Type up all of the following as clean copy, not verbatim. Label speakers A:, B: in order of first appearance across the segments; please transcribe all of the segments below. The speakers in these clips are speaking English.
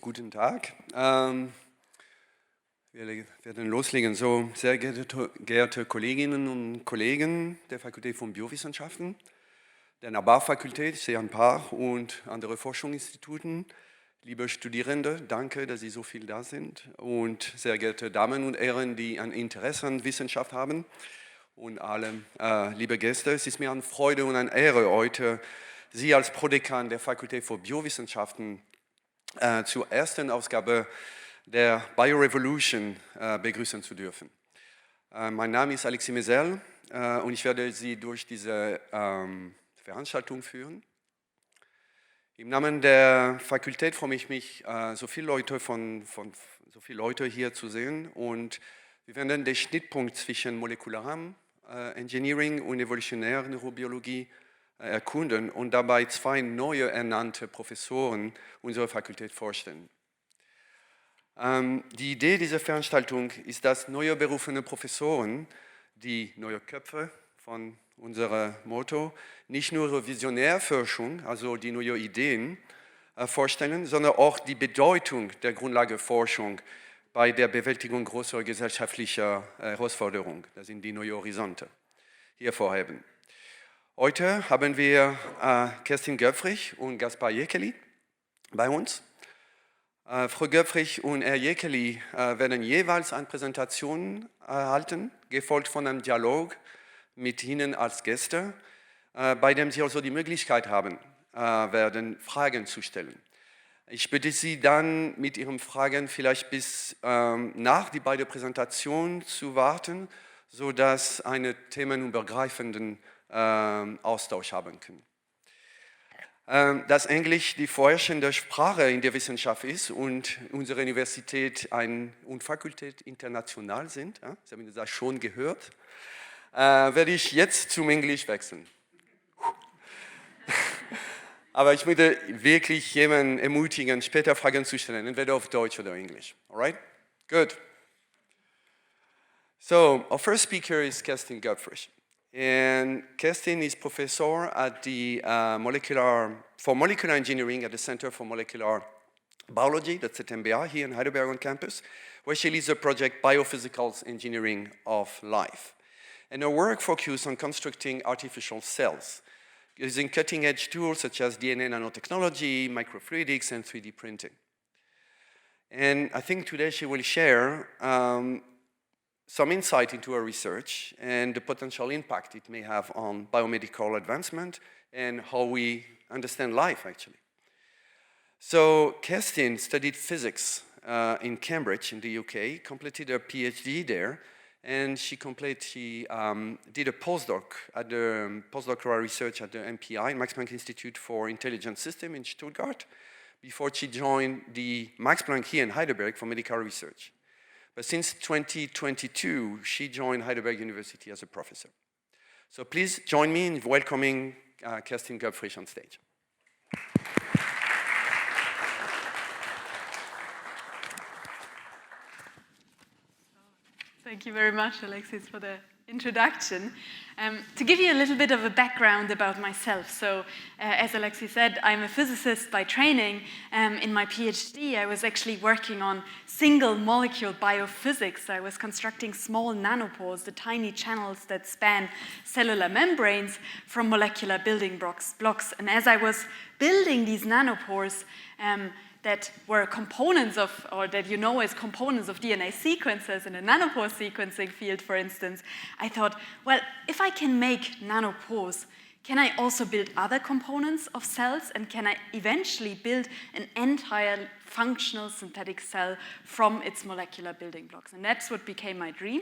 A: Guten Tag. Wir werden loslegen. So, sehr geehrte Kolleginnen und Kollegen der Fakultät von Biowissenschaften, der Nachbarfakultät, ich sehe ein paar, und andere Forschungsinstituten, liebe Studierende, danke, dass Sie so viel da sind, und sehr geehrte Damen und Herren, die ein Interesse an Wissenschaft haben, und alle liebe Gäste, es ist mir eine Freude und eine Ehre, heute Sie als Prodekan der Fakultät für Biowissenschaften zur ersten Ausgabe der BIOREVOLUTION begrüßen zu dürfen. Mein Name ist Alexis Mesel und ich werde Sie durch diese Veranstaltung führen. Im Namen der Fakultät freue ich mich, so viele Leute hier zu sehen, und wir werden den Schnittpunkt zwischen Molekulares Engineering und evolutionärer Neurobiologie erkunden und dabei zwei neue ernannte Professoren unserer Fakultät vorstellen. Die Idee dieser Veranstaltung ist, dass neue berufene Professoren, die neue Köpfe von unserem Motto, nicht nur ihre Visionärforschung, also die neue Ideen, vorstellen, sondern auch die Bedeutung der Grundlageforschung bei der Bewältigung großer gesellschaftlicher Herausforderungen, das sind die neuen Horizonte, hier vorheben. Heute haben wir Kerstin Goepfrich und Gaspar Jekely bei uns. Frau Göpfrich und Herr Jekely werden jeweils eine Präsentation halten, gefolgt von einem Dialog mit Ihnen als Gäste, bei dem Sie also die Möglichkeit haben werden, Fragen zu stellen. Ich bitte Sie dann, mit Ihren Fragen vielleicht bis nach die beiden Präsentationen zu warten, sodass eine themenübergreifenden Austausch haben können. Dass Englisch die vorherrschende Sprache in der Wissenschaft ist und unsere Universität und Fakultät international sind, Sie haben das schon gehört, werde ich jetzt zum Englisch wechseln. Aber ich möchte wirklich jemanden ermutigen, später Fragen zu stellen, entweder auf Deutsch oder Englisch. Alright? Good. So, our first speaker is Kerstin Goepfrich. And Kerstin is professor at the Molecular Engineering at the Center for Molecular Biology, that's at MBA, here in Heidelberg on campus, where she leads the project Biophysical Engineering of Life. And her work focuses on constructing artificial cells, using cutting-edge tools such as DNA nanotechnology, microfluidics, and 3D printing. And I think today she will share some insight into her research and the potential impact it may have on biomedical advancement and how we understand life, actually. So Kerstin studied physics in Cambridge in the UK, completed her PhD there, and she did a postdoctoral research at the MPI, Max Planck Institute for Intelligent Systems in Stuttgart, before she joined the Max Planck here in Heidelberg for medical research. But since 2022, she joined Heidelberg University as a professor. So please join me in welcoming Kerstin Goepfrich on stage.
B: Thank you very much, Alexis, for the introduction. To give you a little bit of a background about myself, so as Alexis said, I'm a physicist by training. In my PhD, I was actually working on single molecule biophysics. I was constructing small nanopores, the tiny channels that span cellular membranes from molecular building blocks. And as I was building these nanopores, that were components of, or that you know as components of DNA sequences in a nanopore sequencing field, for instance, I thought, well, if I can make nanopores, can I also build other components of cells, and can I eventually build an entire functional synthetic cell from its molecular building blocks? And that's what became my dream,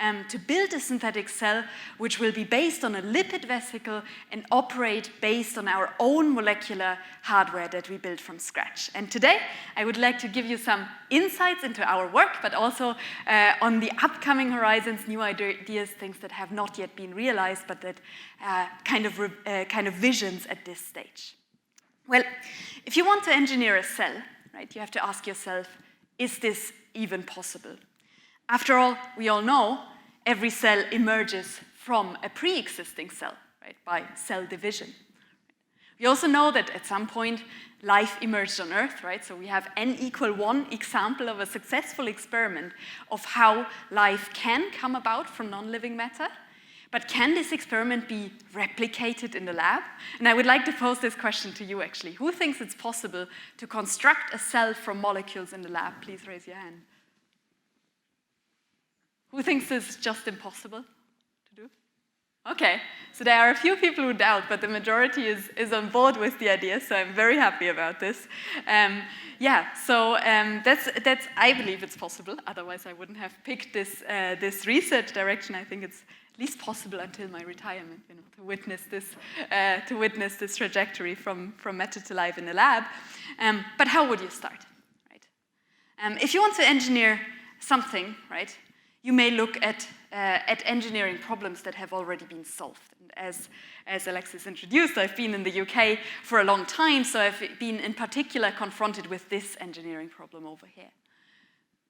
B: to build a synthetic cell which will be based on a lipid vesicle and operate based on our own molecular hardware that we built from scratch. And today, I would like to give you some insights into our work, but also on the upcoming horizons, new ideas, things that have not yet been realized, but that kind of visions at this stage. Well, if you want to engineer a cell, right, you have to ask yourself, is this even possible? After all, we all know every cell emerges from a pre-existing cell, right, by cell division. We also know that at some point, life emerged on Earth, right? So we have n=1 example of a successful experiment of how life can come about from non-living matter. But can this experiment be replicated in the lab? And I would like to pose this question to you, actually. Who thinks it's possible to construct a cell from molecules in the lab? Please raise your hand. Who thinks this is just impossible to do? Okay, so there are a few people who doubt, but the majority is on board with the idea, so I'm very happy about this. That's I believe it's possible. Otherwise, I wouldn't have picked this research direction. I think it's at least possible until my retirement, to witness this trajectory from matter to life in the lab. But how would you start, right? If you want to engineer something, right, you may look at engineering problems that have already been solved. And as Alexis introduced, I've been in the UK for a long time, so I've been in particular confronted with this engineering problem over here.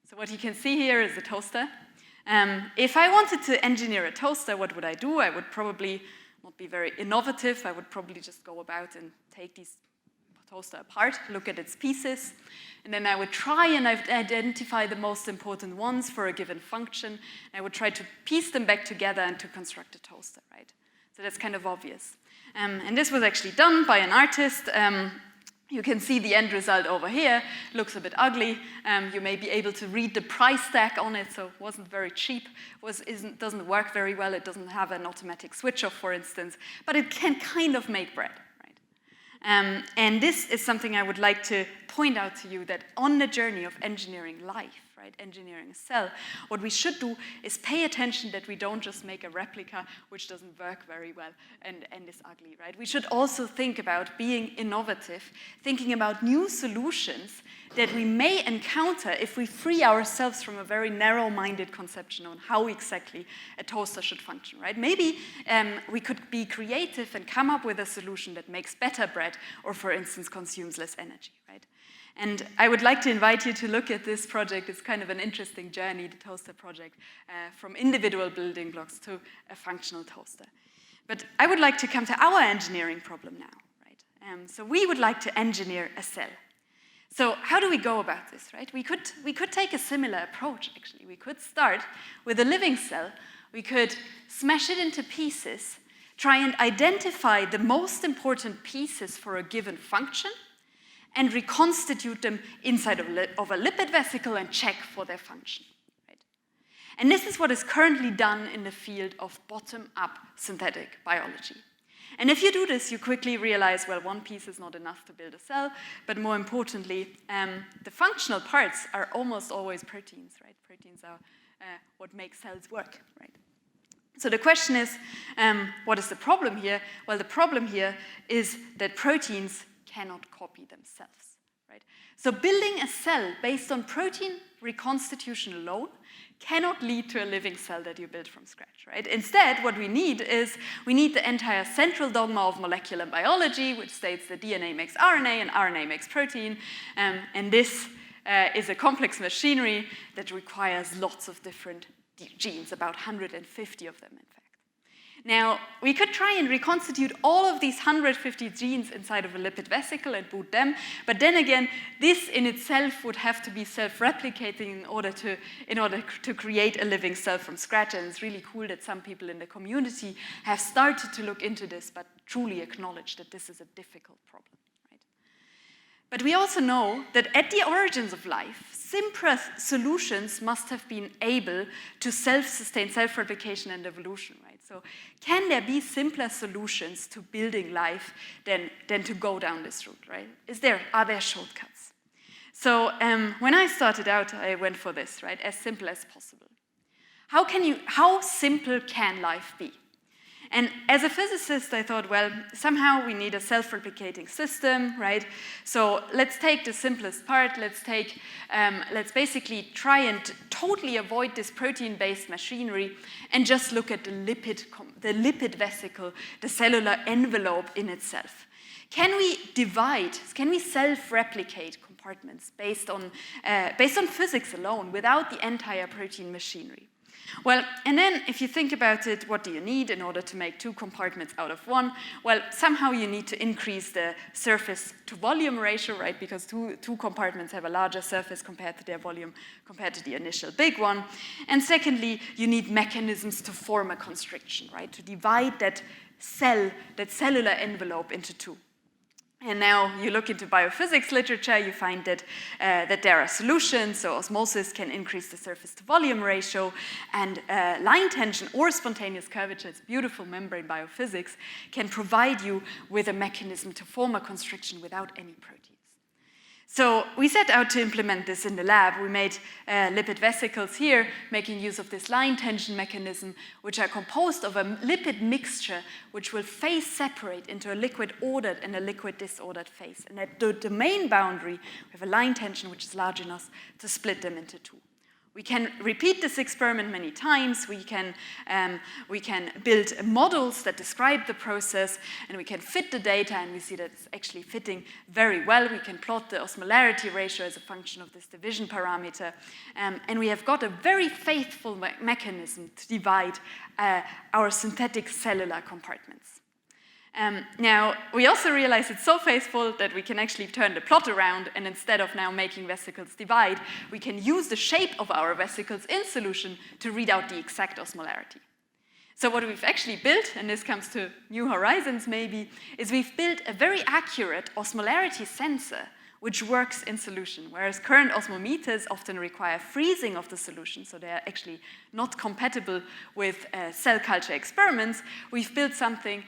B: So what you can see here is a toaster. If I wanted to engineer a toaster, what would I do? I would probably not be very innovative. I would probably just go about and take these toaster apart, look at its pieces, and then I would try and identify the most important ones for a given function. I would try to piece them back together and to construct a toaster, right? So that's kind of obvious. And this was actually done by an artist. You can see the end result over here. Looks a bit ugly. You may be able to read the price tag on it, so it wasn't very cheap. Doesn't work very well. It doesn't have an automatic switch off, for instance, but it can kind of make bread. And this is something I would like to point out to you, that on the journey of engineering life, right, engineering a cell, what we should do is pay attention that we don't just make a replica which doesn't work very well and is ugly, right? We should also think about being innovative, thinking about new solutions that we may encounter if we free ourselves from a very narrow-minded conception on how exactly a toaster should function, right? Maybe we could be creative and come up with a solution that makes better bread or, for instance, consumes less energy, right? And I would like to invite you to look at this project. It's kind of an interesting journey, the toaster project, from individual building blocks to a functional toaster. But I would like to come to our engineering problem now, right? So we would like to engineer a cell. So how do we go about this, right? We could take a similar approach, actually. We could start with a living cell. We could smash it into pieces, try and identify the most important pieces for a given function, and reconstitute them inside of a lipid vesicle and check for their function. Right? And this is what is currently done in the field of bottom-up synthetic biology. And if you do this, you quickly realize, well, one piece is not enough to build a cell, but more importantly, the functional parts are almost always proteins, right? Proteins are what make cells work, right? So the question is, what is the problem here? Well, the problem here is that proteins cannot copy themselves, right? So building a cell based on protein reconstitution alone cannot lead to a living cell that you build from scratch, right? Instead, what we need the entire central dogma of molecular biology, which states that DNA makes RNA and RNA makes protein, and this is a complex machinery that requires lots of different genes, about 150 of them, in fact. Now, we could try and reconstitute all of these 150 genes inside of a lipid vesicle and boot them, but then again, this in itself would have to be self-replicating in order to create a living cell from scratch, and it's really cool that some people in the community have started to look into this, but truly acknowledge that this is a difficult problem. But we also know that at the origins of life, simpler solutions must have been able to self-sustain, self-replication and evolution, right? So can there be simpler solutions to building life than to go down this route, right? Are there shortcuts? So when I started out, I went for this, right? As simple as possible. How simple can life be? And as a physicist, I thought, well, somehow we need a self-replicating system, right? So let's take the simplest part. Let's basically try and totally avoid this protein-based machinery and just look at the lipid vesicle, the cellular envelope in itself. Can we self-replicate compartments based on physics alone without the entire protein machinery? Well, and then if you think about it, what do you need in order to make 2 compartments out of 1? Well, somehow you need to increase the surface to volume ratio, right? Because two compartments have a larger surface compared to their volume, compared to the initial big one. And secondly, you need mechanisms to form a constriction, right? To divide that cellular envelope into 2. And now you look into biophysics literature, you find that, that there are solutions, so osmosis can increase the surface to volume ratio, and line tension or spontaneous curvature, it's beautiful membrane biophysics, can provide you with a mechanism to form a constriction without any proteins. So we set out to implement this in the lab. We made lipid vesicles here, making use of this line tension mechanism, which are composed of a lipid mixture which will phase separate into a liquid ordered and a liquid disordered phase. And at the domain boundary, we have a line tension which is large enough to split them into 2. We can repeat this experiment many times. We can build models that describe the process, and we can fit the data, and we see that it's actually fitting very well. We can plot the osmolarity ratio as a function of this division parameter, and we have got a very faithful mechanism to divide our synthetic cellular compartments. Now, we also realize it's so faithful that we can actually turn the plot around, and instead of now making vesicles divide, we can use the shape of our vesicles in solution to read out the exact osmolarity. So what we've actually built, and this comes to new horizons maybe, is we've built a very accurate osmolarity sensor which works in solution, whereas current osmometers often require freezing of the solution, so they are actually not compatible with cell culture experiments. We've built something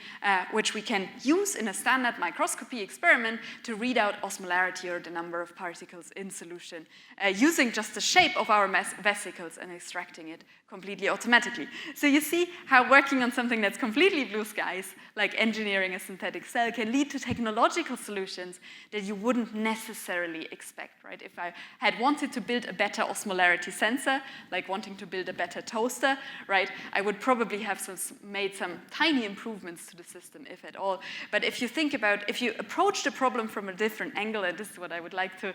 B: which we can use in a standard microscopy experiment to read out osmolarity, or the number of particles in solution, using just the shape of our vesicles and extracting it completely automatically. So you see how working on something that's completely blue skies, like engineering a synthetic cell, can lead to technological solutions that you wouldn't necessarily expect, right? If I had wanted to build a better osmolarity sensor, like wanting to build a better toaster, right, I would probably have made some tiny improvements to the system, if at all. But if you think about, if you approach the problem from a different angle, and this is what I would like to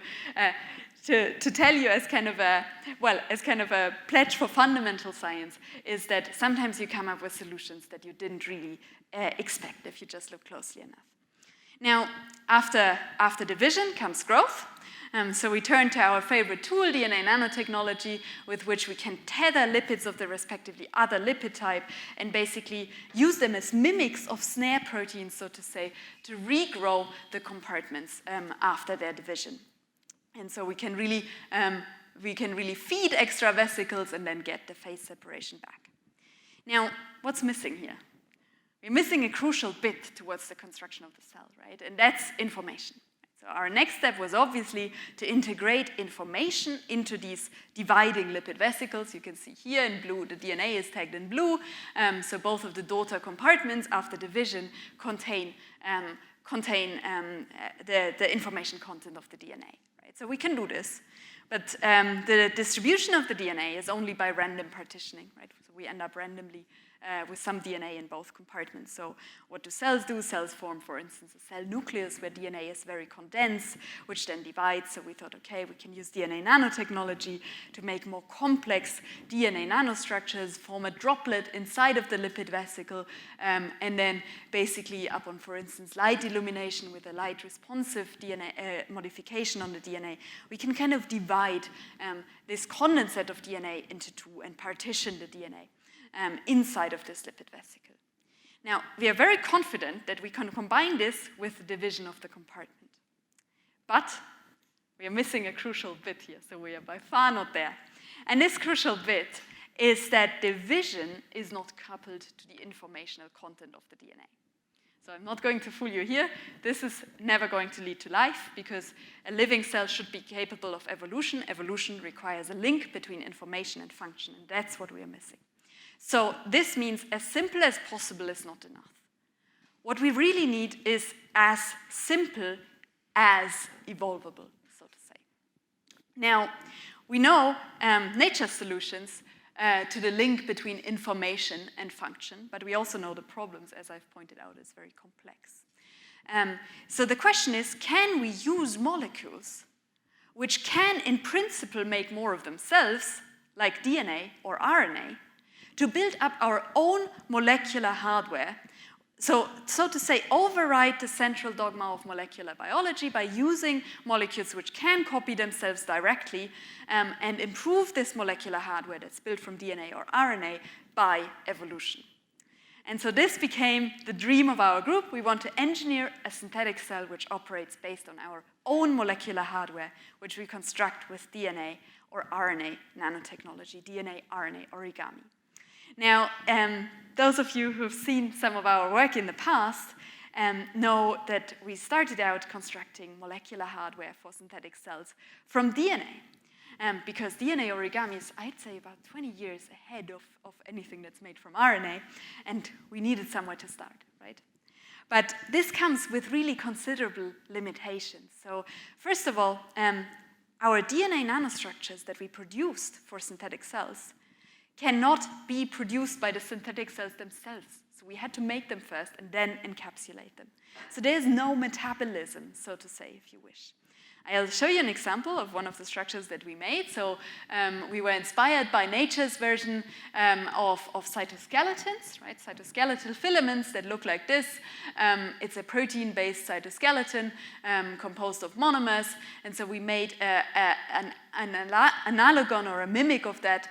B: tell you as kind of a pledge for fundamental science, is that sometimes you come up with solutions that you didn't really expect if you just look closely enough. Now, after division comes growth. So we turn to our favorite tool, DNA nanotechnology, with which we can tether lipids of the respectively other lipid type and basically use them as mimics of snare proteins, so to say, to regrow the compartments after their division. And so we can really feed extra vesicles and then get the phase separation back. Now, what's missing here? We're missing a crucial bit towards the construction of the cell, right? And that's information. So our next step was obviously to integrate information into these dividing lipid vesicles. You can see here in blue, the DNA is tagged in blue. So both of the daughter compartments after division contain the information content of the DNA. Right? So we can do this, but the distribution of the DNA is only by random partitioning. Right? So we end up randomly with some DNA in both compartments. So what do? Cells form, for instance, a cell nucleus where DNA is very condensed, which then divides. So we thought, okay, we can use DNA nanotechnology to make more complex DNA nanostructures, form a droplet inside of the lipid vesicle, and then basically upon, for instance, light illumination with a light-responsive DNA modification on the DNA, we can kind of divide this condensate of DNA into 2 and partition the DNA inside of this lipid vesicle. Now, we are very confident that we can combine this with the division of the compartment. But we are missing a crucial bit here, so we are by far not there. And this crucial bit is that division is not coupled to the informational content of the DNA. So I'm not going to fool you here. This is never going to lead to life, because a living cell should be capable of evolution. Evolution requires a link between information and function, and that's what we are missing. So this means as simple as possible is not enough. What we really need is as simple as evolvable, so to say. Now, we know nature's solutions to the link between information and function, but we also know the problems, as I've pointed out, is very complex. So the question is, can we use molecules which can, in principle, make more of themselves, like DNA or RNA, to build up our own molecular hardware. So to say, override the central dogma of molecular biology by using molecules which can copy themselves directly and improve this molecular hardware that's built from DNA or RNA by evolution. And so this became the dream of our group. We want to engineer a synthetic cell which operates based on our own molecular hardware, which we construct with DNA or RNA nanotechnology, DNA, RNA origami. Now, those of you who have seen some of our work in the past know that we started out constructing molecular hardware for synthetic cells from DNA. Because DNA origami is, I'd say, about 20 years ahead of anything that's made from RNA, and we needed somewhere to start, right? But this comes with really considerable limitations. So first of all, our DNA nanostructures that we produced for synthetic cells cannot be produced by the synthetic cells themselves. So we had to make them first and then encapsulate them. So there's no metabolism, so to say, if you wish. I'll show you an example of one of the structures that we made. So we were inspired by nature's version of cytoskeletons, right? Cytoskeletal filaments that look like this. It's a protein-based cytoskeleton composed of monomers. And so we made an analogon or a mimic of that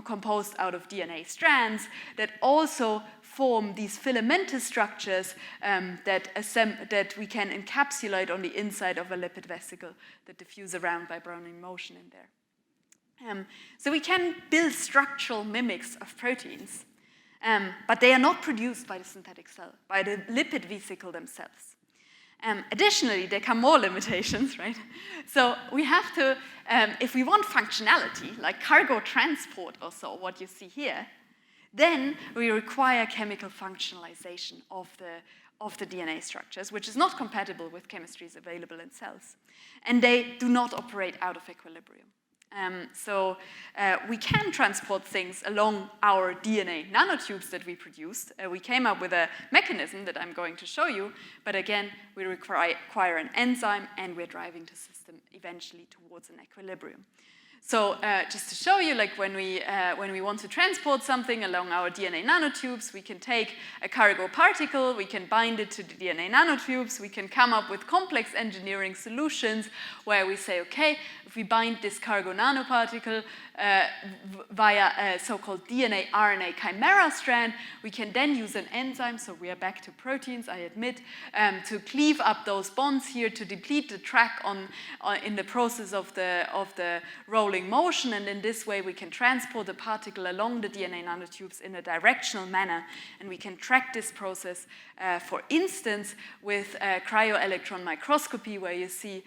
B: composed out of DNA strands that also form these filamentous structures that we can encapsulate on the inside of a lipid vesicle that diffuse around by Brownian motion in there. So we can build structural mimics of proteins, but they are not produced by the synthetic cell, by the lipid vesicle themselves. Additionally, there come more limitations, right? So we have to, if we want functionality, like cargo transport or so, what you see here, then we require chemical functionalization of the DNA structures, which is not compatible with chemistries available in cells. And they do not operate out of equilibrium. So we can transport things along our DNA nanotubes that we produced. We came up with a mechanism that I'm going to show you, but again, we require an enzyme, and we're driving the system eventually towards an equilibrium. So just to show you, like when we want to transport something along our DNA nanotubes, we can take a cargo particle, we can bind it to the DNA nanotubes, we can come up with complex engineering solutions where we say, okay, if we bind this cargo nanoparticle via a so-called DNA-RNA chimera strand, we can then use an enzyme, so we are back to proteins, I admit, to cleave up those bonds here to deplete the track in the process of the rolling motion, and in this way we can transport the particle along the DNA nanotubes in a directional manner, and we can track this process, for instance, with cryo-electron microscopy, where you see,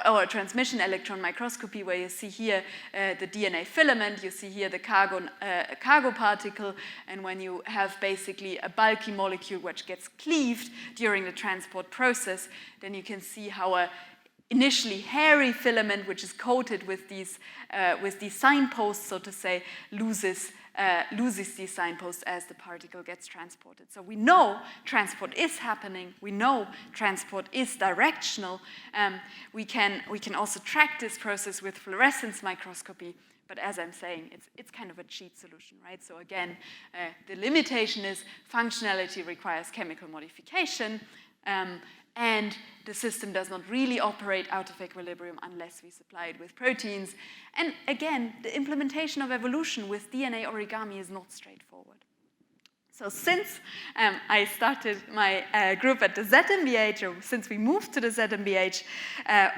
B: or transmission electron microscopy, where you see here the DNA filament, you see here the cargo particle, and when you have basically a bulky molecule which gets cleaved during the transport process, then you can see how a initially hairy filament, which is coated with these signposts, so to say, loses these signposts as the particle gets transported. So we know transport is happening. We know transport is directional. We can also track this process with fluorescence microscopy. But as I'm saying, it's kind of a cheat solution, right? So again, the limitation is functionality requires chemical modification. And the system does not really operate out of equilibrium unless we supply it with proteins. And again, the implementation of evolution with DNA origami is not straightforward. So since I started my group at the ZMBH, or since we moved to the ZMBH,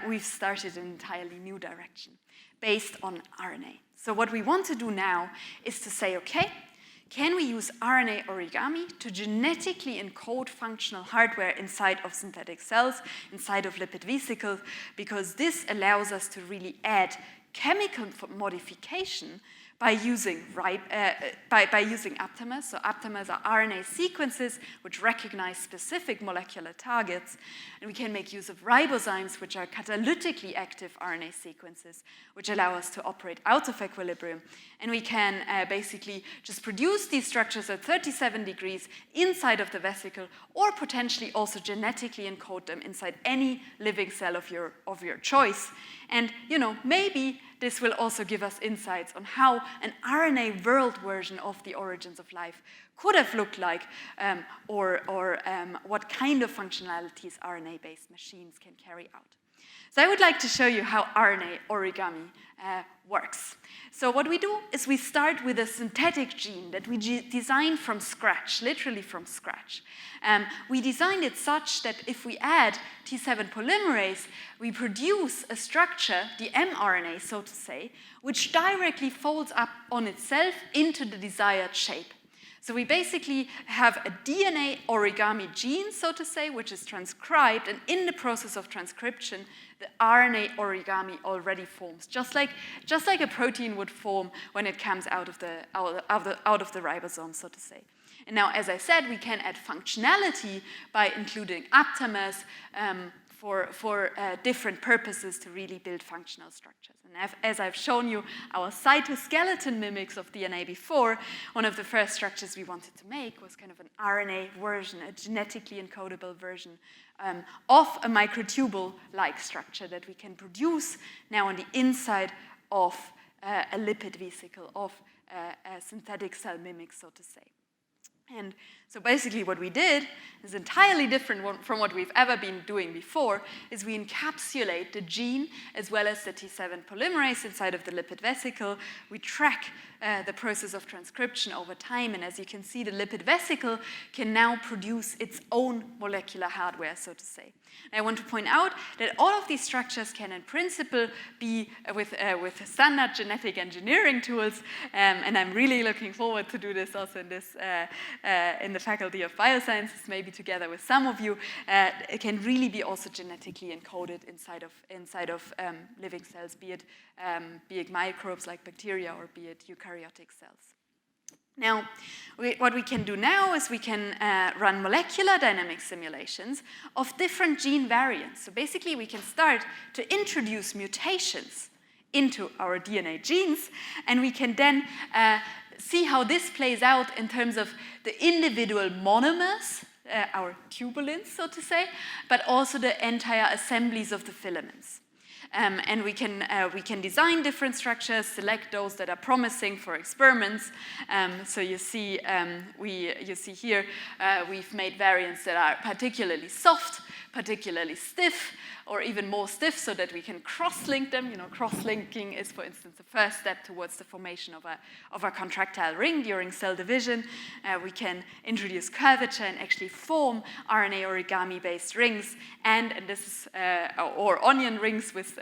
B: we've started an entirely new direction based on RNA. So what we want to do now is to say, okay, can we use RNA origami to genetically encode functional hardware inside of synthetic cells, inside of lipid vesicles, because this allows us to really add chemical modification by using aptamers. So aptamers are RNA sequences which recognize specific molecular targets, and we can make use of ribozymes, which are catalytically active RNA sequences, which allow us to operate out of equilibrium. And we can basically just produce these structures at 37 degrees inside of the vesicle, or potentially also genetically encode them inside any living cell of your choice. And maybe this will also give us insights on how an RNA world version of the origins of life could have looked like, or what kind of functionalities RNA-based machines can carry out. So I would like to show you how RNA origami works. So what we do is we start with a synthetic gene that we designed from scratch, literally from scratch. We designed it such that if we add T7 polymerase, we produce a structure, the mRNA, so to say, which directly folds up on itself into the desired shape. So we basically have a DNA origami gene, so to say, which is transcribed, and in the process of transcription, the RNA origami already forms, just like a protein would form when it comes out of the ribosome, so to say. And now, as I said, we can add functionality by including aptamers for different purposes to really build functional structures. And as I've shown you our cytoskeleton mimics of DNA before, one of the first structures we wanted to make was kind of an RNA version, a genetically encodable version of a microtubule-like structure that we can produce now on the inside of a lipid vesicle, of a synthetic cell mimic, so to say. And so basically what we did is entirely different from what we've ever been doing before, is we encapsulate the gene as well as the T7 polymerase inside of the lipid vesicle. We track the process of transcription over time, and as you can see, the lipid vesicle can now produce its own molecular hardware, so to say. And I want to point out that all of these structures can in principle be with standard genetic engineering tools, and I'm really looking forward to do this also in the Faculty of Biosciences, maybe together with some of you. It can really be also genetically encoded inside of living cells, be it microbes like bacteria or be it eukaryotic cells. Now, what we can do now is we can run molecular dynamic simulations of different gene variants. So basically, we can start to introduce mutations into our DNA genes, and we can then see how this plays out in terms of the individual monomers, our tubulins, so to say, but also the entire assemblies of the filaments. And we can design different structures, select those that are promising for experiments. So you see here we've made variants that are particularly soft, particularly stiff, or even more stiff, so that we can cross-link them. You know, cross-linking is, for instance, the first step towards the formation of a contractile ring during cell division. We can introduce curvature and actually form RNA origami-based rings, and this is or onion rings with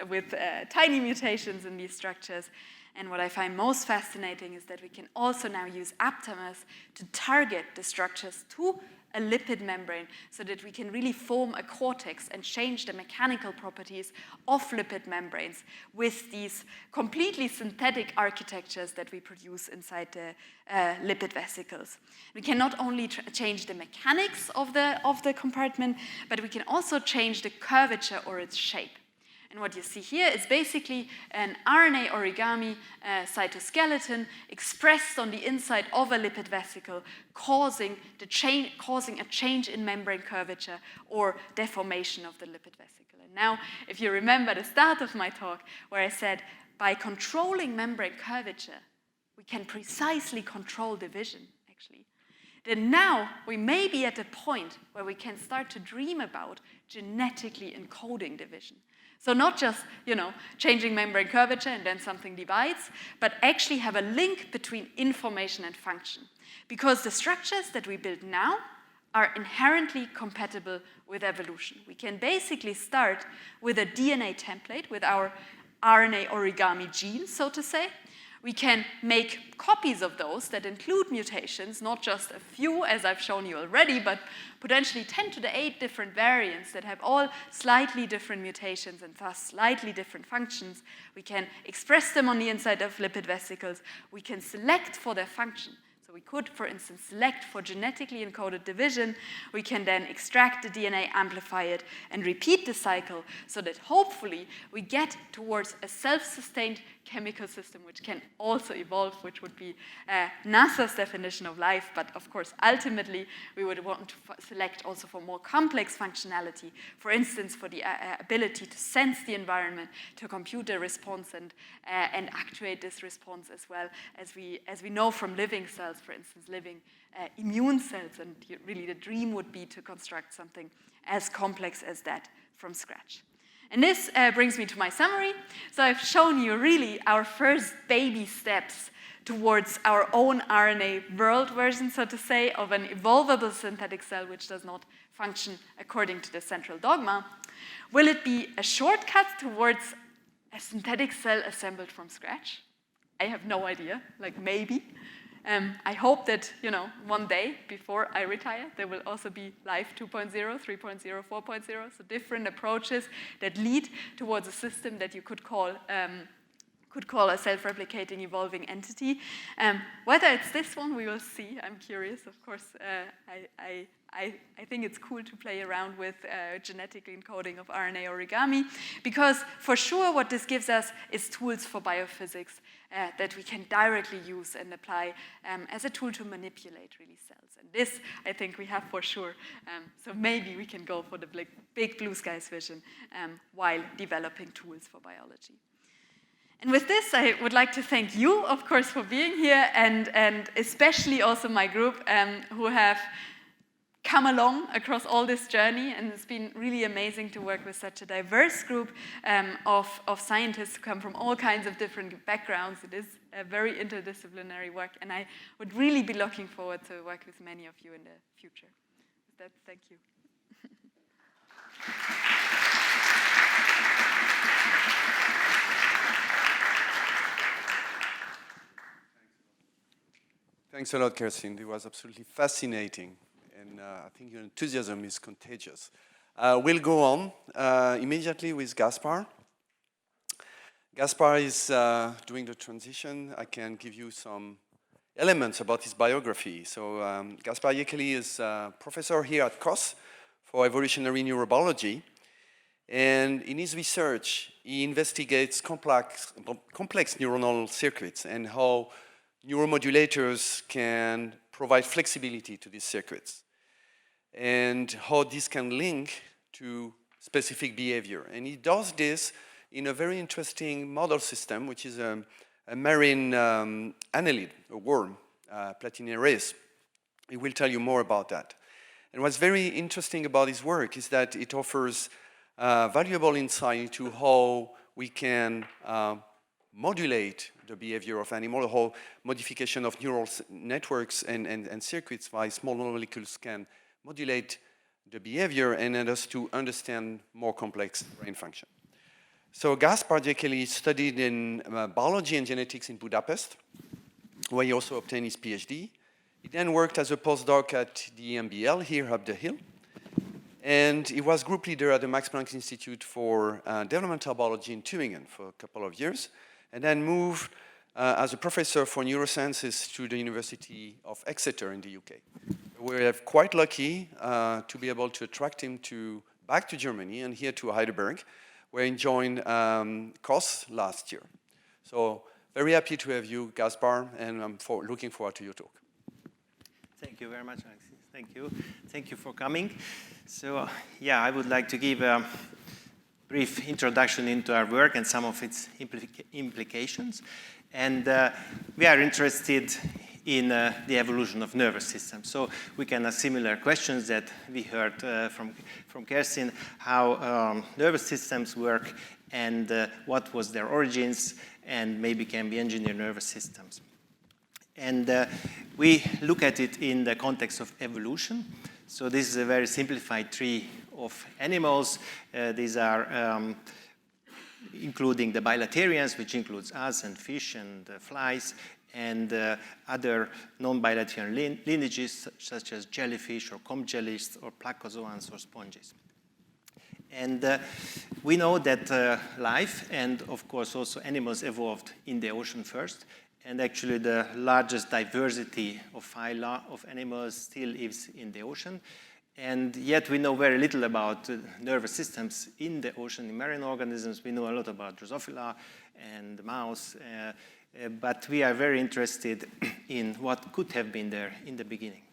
B: tiny mutations in these structures. And what I find most fascinating is that we can also now use aptamers to target the structures to a lipid membrane, so that we can really form a cortex and change the mechanical properties of lipid membranes with these completely synthetic architectures that we produce inside the lipid vesicles. We can not only change the mechanics of the compartment, but we can also change the curvature or its shape. And what you see here is basically an RNA origami cytoskeleton expressed on the inside of a lipid vesicle, causing a change in membrane curvature or deformation of the lipid vesicle. And now, if you remember the start of my talk, where I said, by controlling membrane curvature, we can precisely control division, actually. Then now, we may be at a point where we can start to dream about genetically encoding division. So not just, changing membrane curvature and then something divides, but actually have a link between information and function. Because the structures that we build now are inherently compatible with evolution. We can basically start with a DNA template, with our RNA origami gene, so to say. We can make copies of those that include mutations, not just a few, as I've shown you already, but potentially 10 to the 8 different variants that have all slightly different mutations and thus slightly different functions. We can express them on the inside of lipid vesicles. We can select for their function. So we could, for instance, select for genetically encoded division. We can then extract the DNA, amplify it, and repeat the cycle so that hopefully we get towards a self-sustained chemical system which can also evolve, which would be NASA's definition of life. But of course, ultimately, we would want to select also for more complex functionality. For instance, for the ability to sense the environment, to compute a response and actuate this response, as well as we know from living cells, for instance, living immune cells. And really, the dream would be to construct something as complex as that from scratch. And this brings me to my summary. So I've shown you really our first baby steps towards our own RNA world version, so to say, of an evolvable synthetic cell which does not function according to the central dogma. Will it be a shortcut towards a synthetic cell assembled from scratch? I have no idea, like maybe. I hope that, one day before I retire, there will also be Life 2.0, 3.0, 4.0, so different approaches that lead towards a system that you could call a self-replicating evolving entity. Whether it's this one, we will see. I'm curious, of course. I think it's cool to play around with genetic encoding of RNA origami, because for sure what this gives us is tools for biophysics that we can directly use and apply as a tool to manipulate really cells. And this, I think, we have for sure. So maybe we can go for the big blue skies vision while developing tools for biology. And with this, I would like to thank you, of course, for being here, and especially also my group who have come along across all this journey, and it's been really amazing to work with such a diverse group of scientists who come from all kinds of different backgrounds. It is a very interdisciplinary work, and I would really be looking forward to work with many of you in the future. With that, thank you.
A: Thanks a lot, Kerstin. It was absolutely fascinating. And I think your enthusiasm is contagious. We'll go on immediately with Gaspar. Gaspar is doing the transition. I can give you some elements about his biography. So Gaspar Jekely is a professor here at KOS for evolutionary neurobiology. And in his research, he investigates complex neuronal circuits and how neuromodulators can provide flexibility to these circuits, and how this can link to specific behavior. And he does this in a very interesting model system, which is a marine annelid, a worm, Platinares. He will tell you more about that. And what's very interesting about his work is that it offers valuable insight into how we can modulate the behavior of animals, how modification of neural networks and circuits by small molecules can modulate the behavior and help us to understand more complex brain function. So Gaspar Jekely studied in biology and genetics in Budapest, where he also obtained his PhD. He then worked as a postdoc at the MBL here up the hill. And he was group leader at the Max Planck Institute for Developmental Biology in Tübingen for a couple of years, and then moved as a professor for neurosciences to the University of Exeter in the UK. We're quite lucky to be able to attract him back to Germany and here to Heidelberg, where he joined KOS last year. So very happy to have you, Gaspar, and I'm looking forward to your talk.
C: Thank you very much, Alexis. Thank you. Thank you for coming. So, yeah, I would like to give a brief introduction into our work and some of its implications. And we are interested in the evolution of nervous systems. So we can ask similar questions that we heard from Kerstin, how nervous systems work and what was their origins, and maybe can be engineered nervous systems. And we look at it in the context of evolution. So this is a very simplified tree of animals. These are including the bilaterians, which includes us and fish and flies, and other non-bilateral lineages, such as jellyfish or comb jellies or placozoans or sponges. And we know that life and, of course, also animals evolved in the ocean first. And actually, the largest diversity of phyla of animals still lives in the ocean. And yet we know very little about nervous systems in the ocean, in marine organisms. We know a lot about Drosophila and mouse, but we are very interested in what could have been there in the beginning.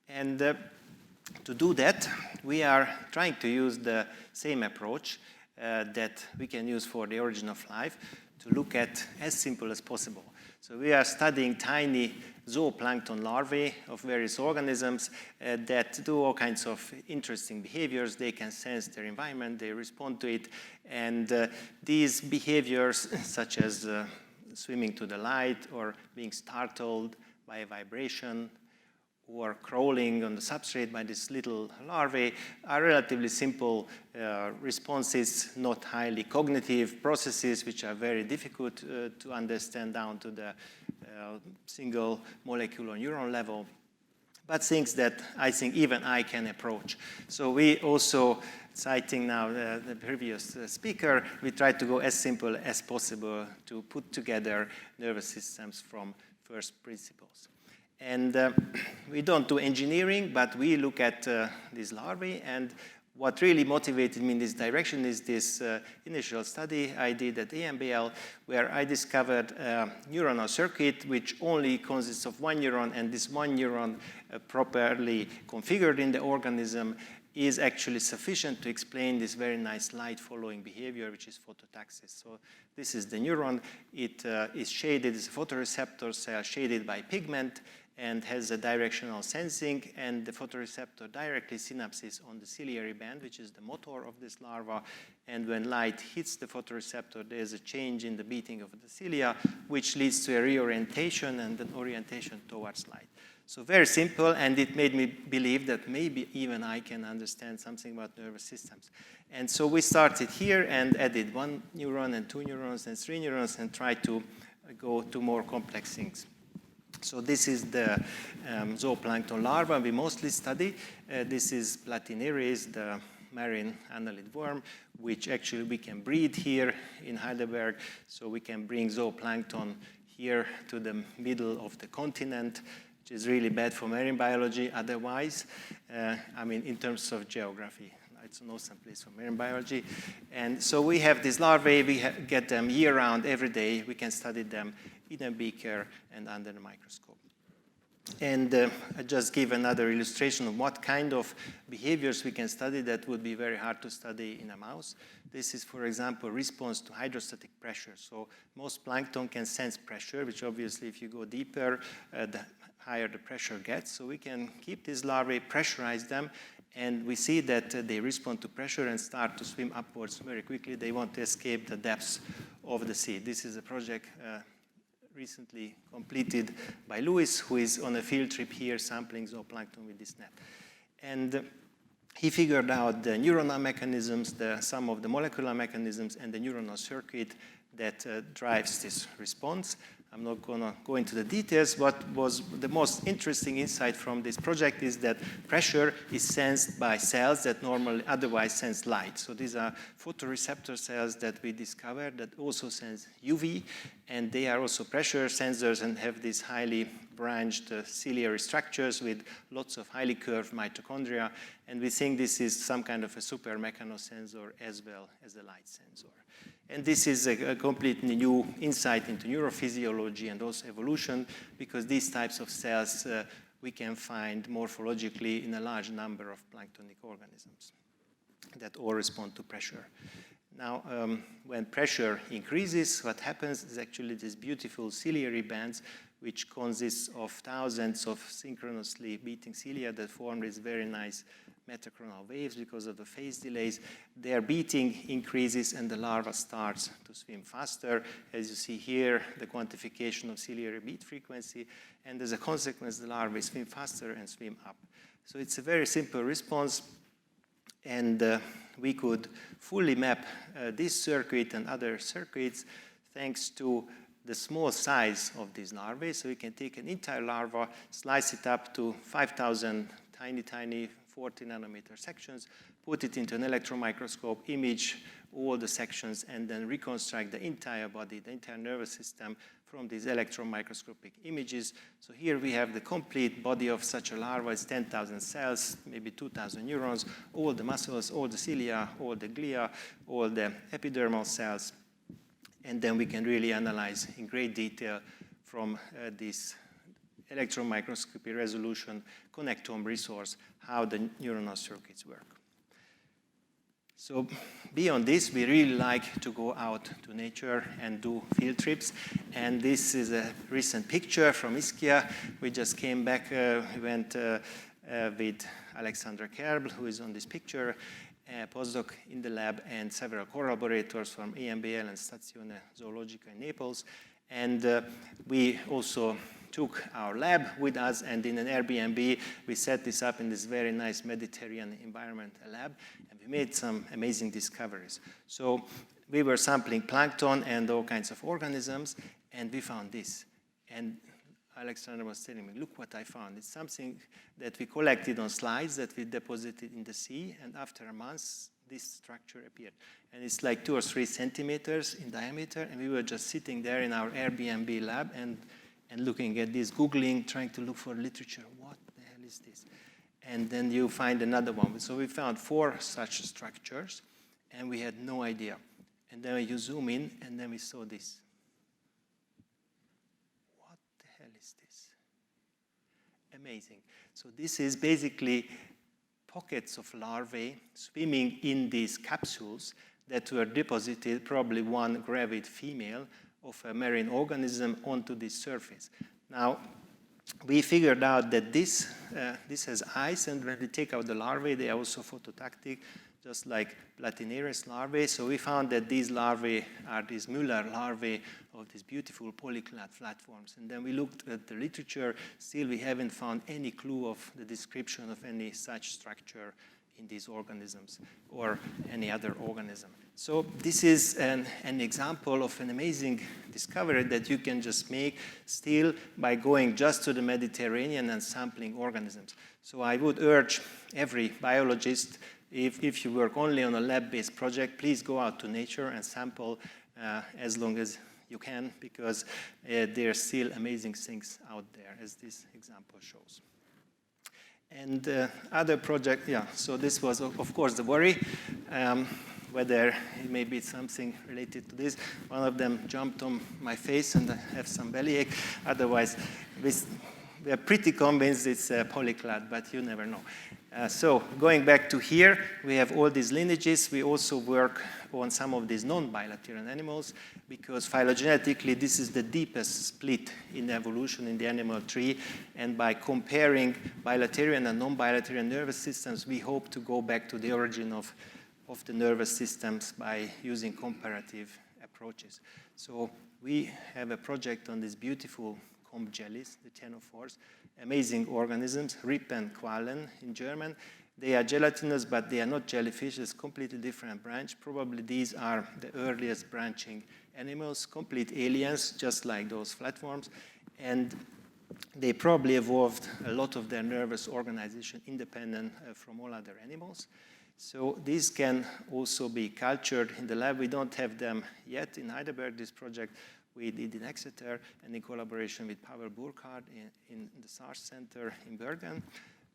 C: And to do that, we are trying to use the same approach that we can use for the origin of life to look at as simple as possible. So we are studying tiny zooplankton larvae of various organisms that do all kinds of interesting behaviors. They can sense their environment, they respond to it, and these behaviors, such as swimming to the light or being startled by a vibration or crawling on the substrate by this little larvae, are relatively simple responses, not highly cognitive processes, which are very difficult to understand down to the single molecular neuron level, but things that I think even I can approach. So we also, citing now the previous speaker, we try to go as simple as possible to put together nervous systems from first principles. And we don't do engineering, but we look at these larvae, and what really motivated me in this direction is this initial study I did at EMBL, where I discovered a neuronal circuit which only consists of one neuron, and this one neuron properly configured in the organism is actually sufficient to explain this very nice light-following behavior, which is phototaxis. So this is the neuron. It is shaded, it's a photoreceptor cell shaded by pigment, and has a directional sensing, and the photoreceptor directly synapses on the ciliary band, which is the motor of this larva, and when light hits the photoreceptor, there's a change in the beating of the cilia, which leads to a reorientation and an orientation towards light. So very simple, and it made me believe that maybe even I can understand something about nervous systems. And so we started here and added one neuron and two neurons and three neurons and tried to go to more complex things. So this is the zooplankton larva we mostly study. This is Platineris, the marine annelid worm, which actually we can breed here in Heidelberg. So we can bring zooplankton here to the middle of the continent, which is really bad for marine biology otherwise. I mean, in terms of geography. It's an awesome place for marine biology. And so we have these larvae. We get them year-round, every day. We can study them in a beaker and under the microscope. And I just give another illustration of what kind of behaviors we can study that would be very hard to study in a mouse. This is, for example, response to hydrostatic pressure. So most plankton can sense pressure, which obviously if you go deeper, the higher the pressure gets. So we can keep these larvae, pressurize them, and we see that they respond to pressure and start to swim upwards very quickly. They want to escape the depths of the sea. This is a project recently completed by Louis, who is on a field trip here sampling zooplankton with this net. And he figured out the neuronal mechanisms, some of the molecular mechanisms, and the neuronal circuit that drives this response. I'm not going to go into the details. What was the most interesting insight from this project is that pressure is sensed by cells that normally otherwise sense light. So these are photoreceptor cells that we discovered that also sense UV, and they are also pressure sensors and have these highly branched ciliary structures with lots of highly curved mitochondria. And we think this is some kind of a super mechanosensor as well as a light sensor. And this is a completely new insight into neurophysiology and also evolution, because these types of cells we can find morphologically in a large number of planktonic organisms that all respond to pressure. Now, when pressure increases, what happens is actually these beautiful ciliary bands, which consists of thousands of synchronously beating cilia that form these very nice metachronal waves because of the phase delays. Their beating increases and the larva starts to swim faster. As you see here, the quantification of ciliary beat frequency, and as a consequence, the larvae swim faster and swim up. So it's a very simple response, and we could fully map this circuit and other circuits thanks to the small size of these larvae. So we can take an entire larva, slice it up to 5,000 tiny 40 nanometer sections, put it into an electron microscope, image all the sections, and then reconstruct the entire body, the entire nervous system from these electron microscopic images. So here we have the complete body of such a larva. It's 10,000 cells, maybe 2,000 neurons, all the muscles, all the cilia, all the glia, all the epidermal cells. And then we can really analyze in great detail from this electron microscopy resolution connectome resource how the neuronal circuits work. So beyond this, we really like to go out to nature and do field trips. And this is a recent picture from Ischia. We just came back, we went with Alexandra Kerbl, who is on this picture, a postdoc in the lab, and several collaborators from EMBL and Stazione Zoologica in Naples. And we also took our lab with us, and in an Airbnb, we set this up in this very nice Mediterranean environment, a lab, and we made some amazing discoveries. So we were sampling plankton and all kinds of organisms, and we found this. And Alexander was telling me, look what I found. It's something that we collected on slides that we deposited in the sea, and after a month, this structure appeared. And it's like 2 or 3 centimeters in diameter, and we were just sitting there in our Airbnb lab and looking at this, Googling, trying to look for literature. What the hell is this? And then you find another one. So we found 4 such structures, and we had no idea. And then you zoom in, and then we saw this. What the hell is this? Amazing. So this is basically pockets of larvae swimming in these capsules that were deposited, probably one gravid female of a marine organism, onto this surface. Now, we figured out that this has eyes, and when we take out the larvae, they are also phototactic, just like Platinaris larvae. So we found that these larvae are these Muller larvae of these beautiful polyclad flatworms. And then we looked at the literature. Still, we haven't found any clue of the description of any such structure in these organisms or any other organism. So this is an example of an amazing discovery that you can just make still by going just to the Mediterranean and sampling organisms. So I would urge every biologist, if you work only on a lab-based project, please go out to nature and sample as long as you can, because there are still amazing things out there, as this example shows. And other project, so this was, of course, the worry, whether it may be something related to this. One of them jumped on my face, and I have some bellyache. Otherwise, we are pretty convinced it's polyclad, but you never know. So going back to here, we have all these lineages. We also work on some of these non-bilateral animals, because phylogenetically, this is the deepest split in evolution in the animal tree. And by comparing bilateral and non-bilateral nervous systems, we hope to go back to the origin of the nervous systems by using comparative approaches. So we have a project on these beautiful comb jellies, the ctenophores, amazing organisms, Rip and Quallen in German. They are gelatinous, but they are not jellyfish. It's a completely different branch. Probably these are the earliest branching animals, complete aliens, just like those flatworms. And they probably evolved a lot of their nervous organization independent from all other animals. So these can also be cultured in the lab. We don't have them yet in Heidelberg, this project we did in Exeter, and in collaboration with Pavel Burkhardt in the SARS Center in Bergen.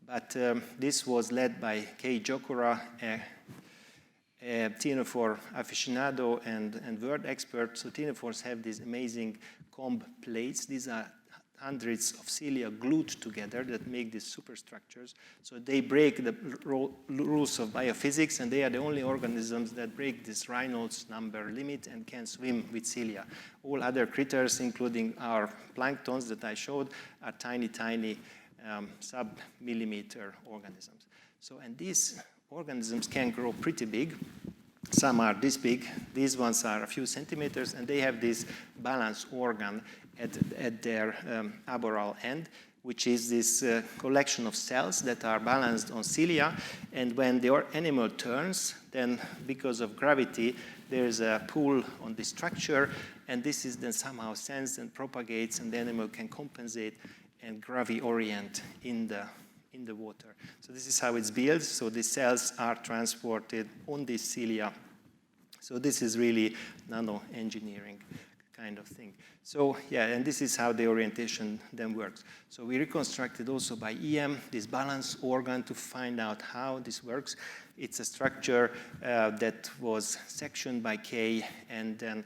C: But this was led by Kei Jokura, a ctenophore aficionado and word expert. So ctenophores have these amazing comb plates. These are hundreds of cilia glued together that make these superstructures. So they break the rules of biophysics, and they are the only organisms that break this Reynolds number limit and can swim with cilia. All other critters, including our planktons that I showed, are tiny, tiny sub-millimeter organisms. So, and these organisms can grow pretty big. Some are this big. These ones are a few centimeters, and they have this balance organ at their arboreal end, which is this collection of cells that are balanced on cilia. And when the animal turns, then because of gravity, there is a pull on the structure, and this is then somehow sensed and propagates, and the animal can compensate and gravi-orient in the water. So this is how it's built. So the cells are transported on this cilia. So this is really nano-engineering kind of thing. So yeah, and this is how the orientation then works. So we reconstructed also by EM this balance organ to find out how this works. It's a structure that was sectioned by K, and then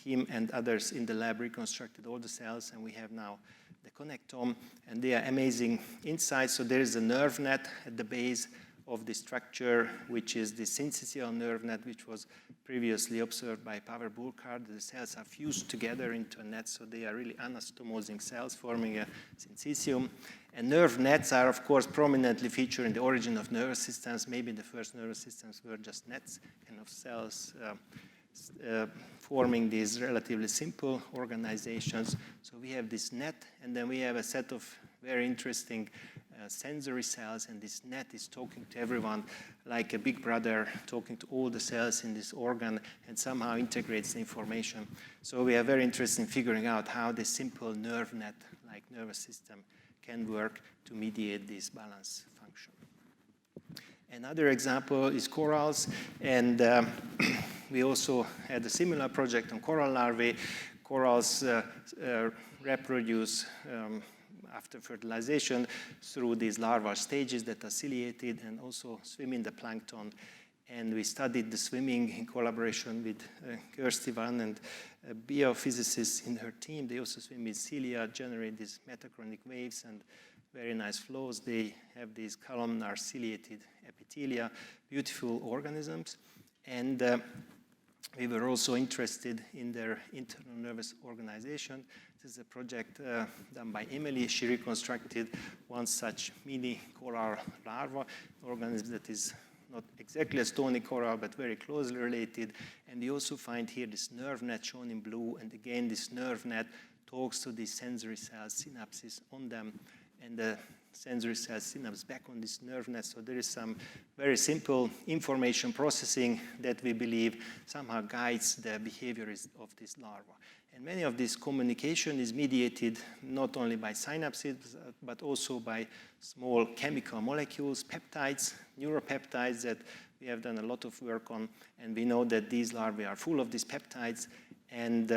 C: him and others in the lab reconstructed all the cells, and we have now the connectome, and they are amazing insights. So there is a nerve net at the base of the structure, which is the syncytial nerve net, which was previously observed by Pavel Burkhardt. The cells are fused together into a net, so they are really anastomosing cells, forming a syncytium. And nerve nets are, of course, prominently featured in the origin of nervous systems. Maybe the first nervous systems were just nets, kind of cells forming these relatively simple organizations. So we have this net, and then we have a set of very interesting sensory cells, and this net is talking to everyone like a big brother, talking to all the cells in this organ, and somehow integrates the information. So we are very interested in figuring out how this simple nerve net, like nervous system, can work to mediate this balance function. Another example is corals, and we also had a similar project on coral larvae. Corals reproduce after fertilization through these larval stages that are ciliated and also swim in the plankton. And we studied the swimming in collaboration with Kerstin and a biophysicist in her team. They also swim with cilia, generate these metachronic waves and very nice flows. They have these columnar ciliated epithelia, beautiful organisms. And we were also interested in their internal nervous organization. This is a project done by Emily. She reconstructed one such mini coral larva organism that is not exactly a stony coral, but very closely related. And we also find here this nerve net shown in blue. And again, this nerve net talks to these sensory cells, synapses on them, and the sensory cells synapse back on this nerve net. So there is some very simple information processing that we believe somehow guides the behavior of this larva. And many of this communication is mediated not only by synapses, but also by small chemical molecules, peptides, neuropeptides that we have done a lot of work on. And we know that these larvae are full of these peptides. And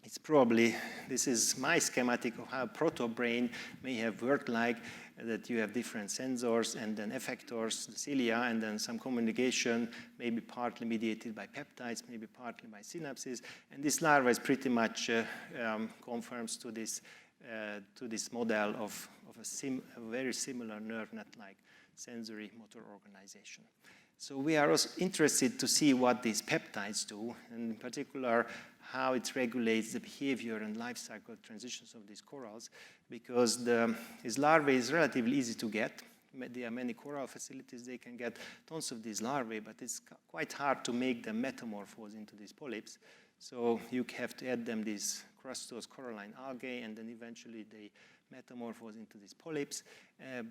C: it's probably, this is my schematic of how proto-brain may have worked like, that you have different sensors and then effectors, the cilia, and then some communication, maybe partly mediated by peptides, maybe partly by synapses. And this larva is pretty much conforms to this model of a very similar nerve net-like sensory motor organization. So we are also interested to see what these peptides do, and in particular, how it regulates the behavior and life cycle transitions of these corals, because this larvae is relatively easy to get. There are many coral facilities, they can get tons of these larvae, but it's quite hard to make them metamorphose into these polyps. So you have to add them these crustose coralline algae, and then eventually they metamorphose into these polyps.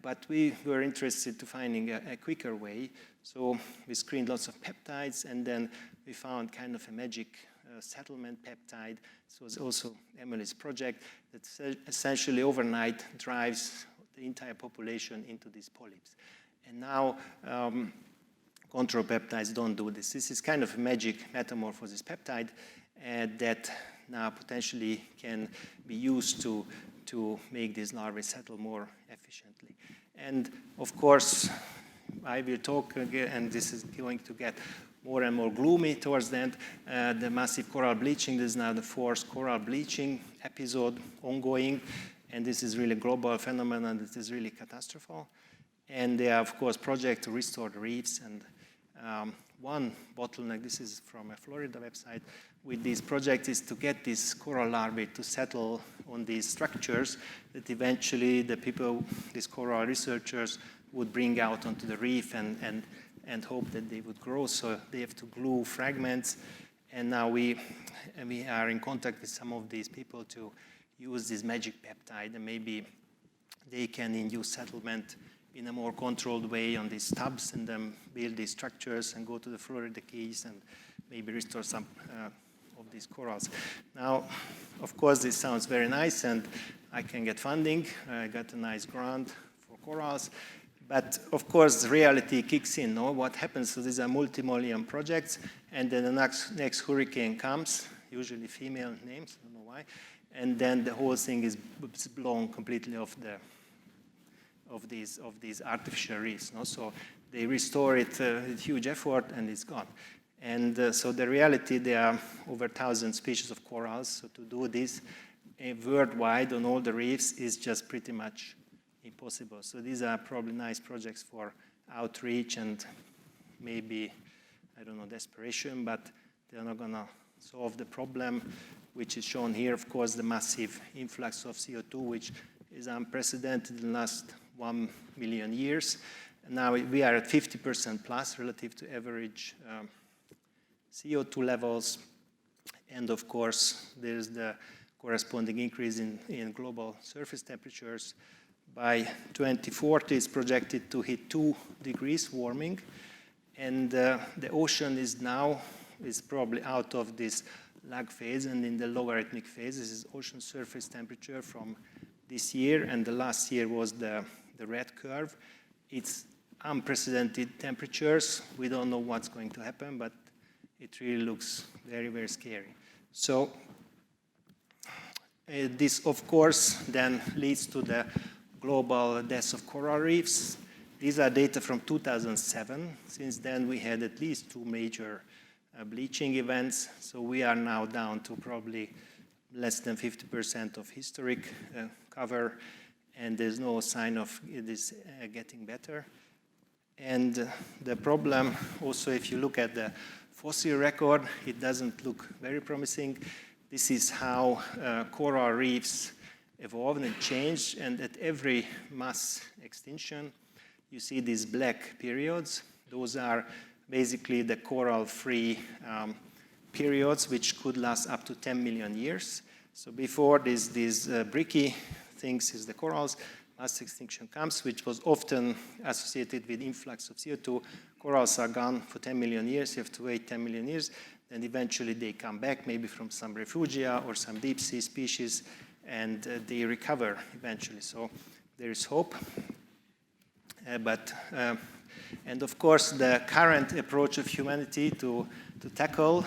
C: But we were interested to finding a quicker way. So we screened lots of peptides, and then we found kind of a magic settlement peptide. This was also Emily's project that essentially overnight drives the entire population into these polyps. And now control peptides don't do this. This is kind of a magic metamorphosis peptide that now potentially can be used to make these larvae settle more efficiently. And of course, I will talk again, and this is going to get more and more gloomy towards the end. The massive coral bleaching, this is now the fourth coral bleaching episode ongoing, and this is really a global phenomenon that is really catastrophic. And there are, of course, projects to restore the reefs, and one bottleneck, this is from a Florida website, with this project is to get these coral larvae to settle on these structures that eventually the people, these coral researchers, would bring out onto the reef and hope that they would grow. So they have to glue fragments. And now we are in contact with some of these people to use this magic peptide, and maybe they can induce settlement in a more controlled way on these tubs, and then build these structures and go to the Florida Keys and maybe restore some of these corals. Now, of course, this sounds very nice, and I can get funding. I got a nice grant for corals. But of course, the reality kicks in. No? What happens? So these are multi-million projects, and then the next hurricane comes. usually female names, I don't know why. And then the whole thing is blown completely off these artificial reefs. No? So they restore it with huge effort, and it's gone. And so the reality, there are over 1,000 species of corals. So to do this worldwide on all the reefs is just pretty much impossible. So these are probably nice projects for outreach and maybe, I don't know, desperation, but they're not going to solve the problem, which is shown here, of course, the massive influx of CO2, which is unprecedented in the last 1 million years. And now we are at 50% plus relative to average CO2 levels. And of course, there's the corresponding increase in global surface temperatures. By 2040, it's projected to hit 2 degrees warming. And the ocean is probably out of this lag phase and in the logarithmic phase. This is ocean surface temperature from this year, and the last year was the red curve. It's unprecedented temperatures. We don't know what's going to happen, but it really looks very, very scary. So this, of course, then leads to the global deaths of coral reefs. These are data from 2007. Since then, we had at least 2 major bleaching events. So we are now down to probably less than 50% of historic cover, and there's no sign of this getting better. And the problem also, if you look at the fossil record, it doesn't look very promising. This is how coral reefs evolved and changed, and at every mass extinction, you see these black periods. Those are basically the coral-free periods, which could last up to 10 million years. So before these bricky things is the corals, mass extinction comes, which was often associated with influx of CO2. Corals are gone for 10 million years. You have to wait 10 million years. Then eventually they come back, maybe from some refugia or some deep sea species, and they recover eventually. So there is hope. And of course, the current approach of humanity to tackle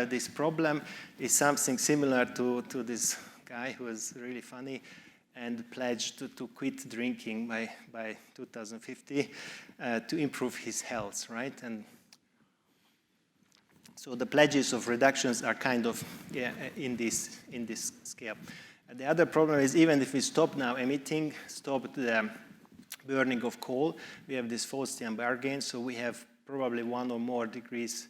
C: this problem is something similar to this guy who was really funny and pledged to quit drinking by 2050 to improve his health, right? And so the pledges of reductions are kind of in this scale. And the other problem is, even if we stop now emitting, stop the burning of coal, we have this Faustian bargain, so we have probably 1 or more degrees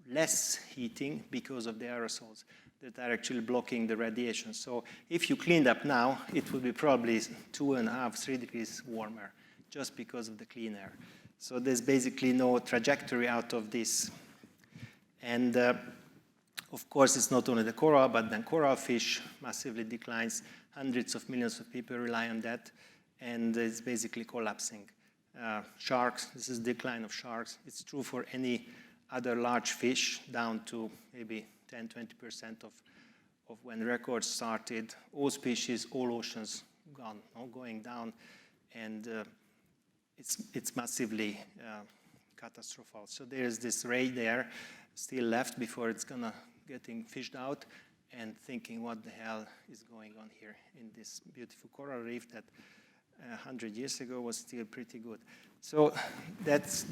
C: less heating because of the aerosols that are actually blocking the radiation. So if you cleaned up now, it would be probably 2.5, 3 degrees warmer just because of the clean air. So there's basically no trajectory out of this. And of course, it's not only the coral, but then coral fish massively declines. Hundreds of millions of people rely on that, and it's basically collapsing. Sharks, this is decline of sharks. It's true for any other large fish, down to maybe 10-20% of when records started. All species, all oceans gone, going down, and it's massively catastrophic. So there's this ray there still left before it's gonna getting fished out, and thinking what the hell is going on here in this beautiful coral reef that 100 years ago was still pretty good. So that's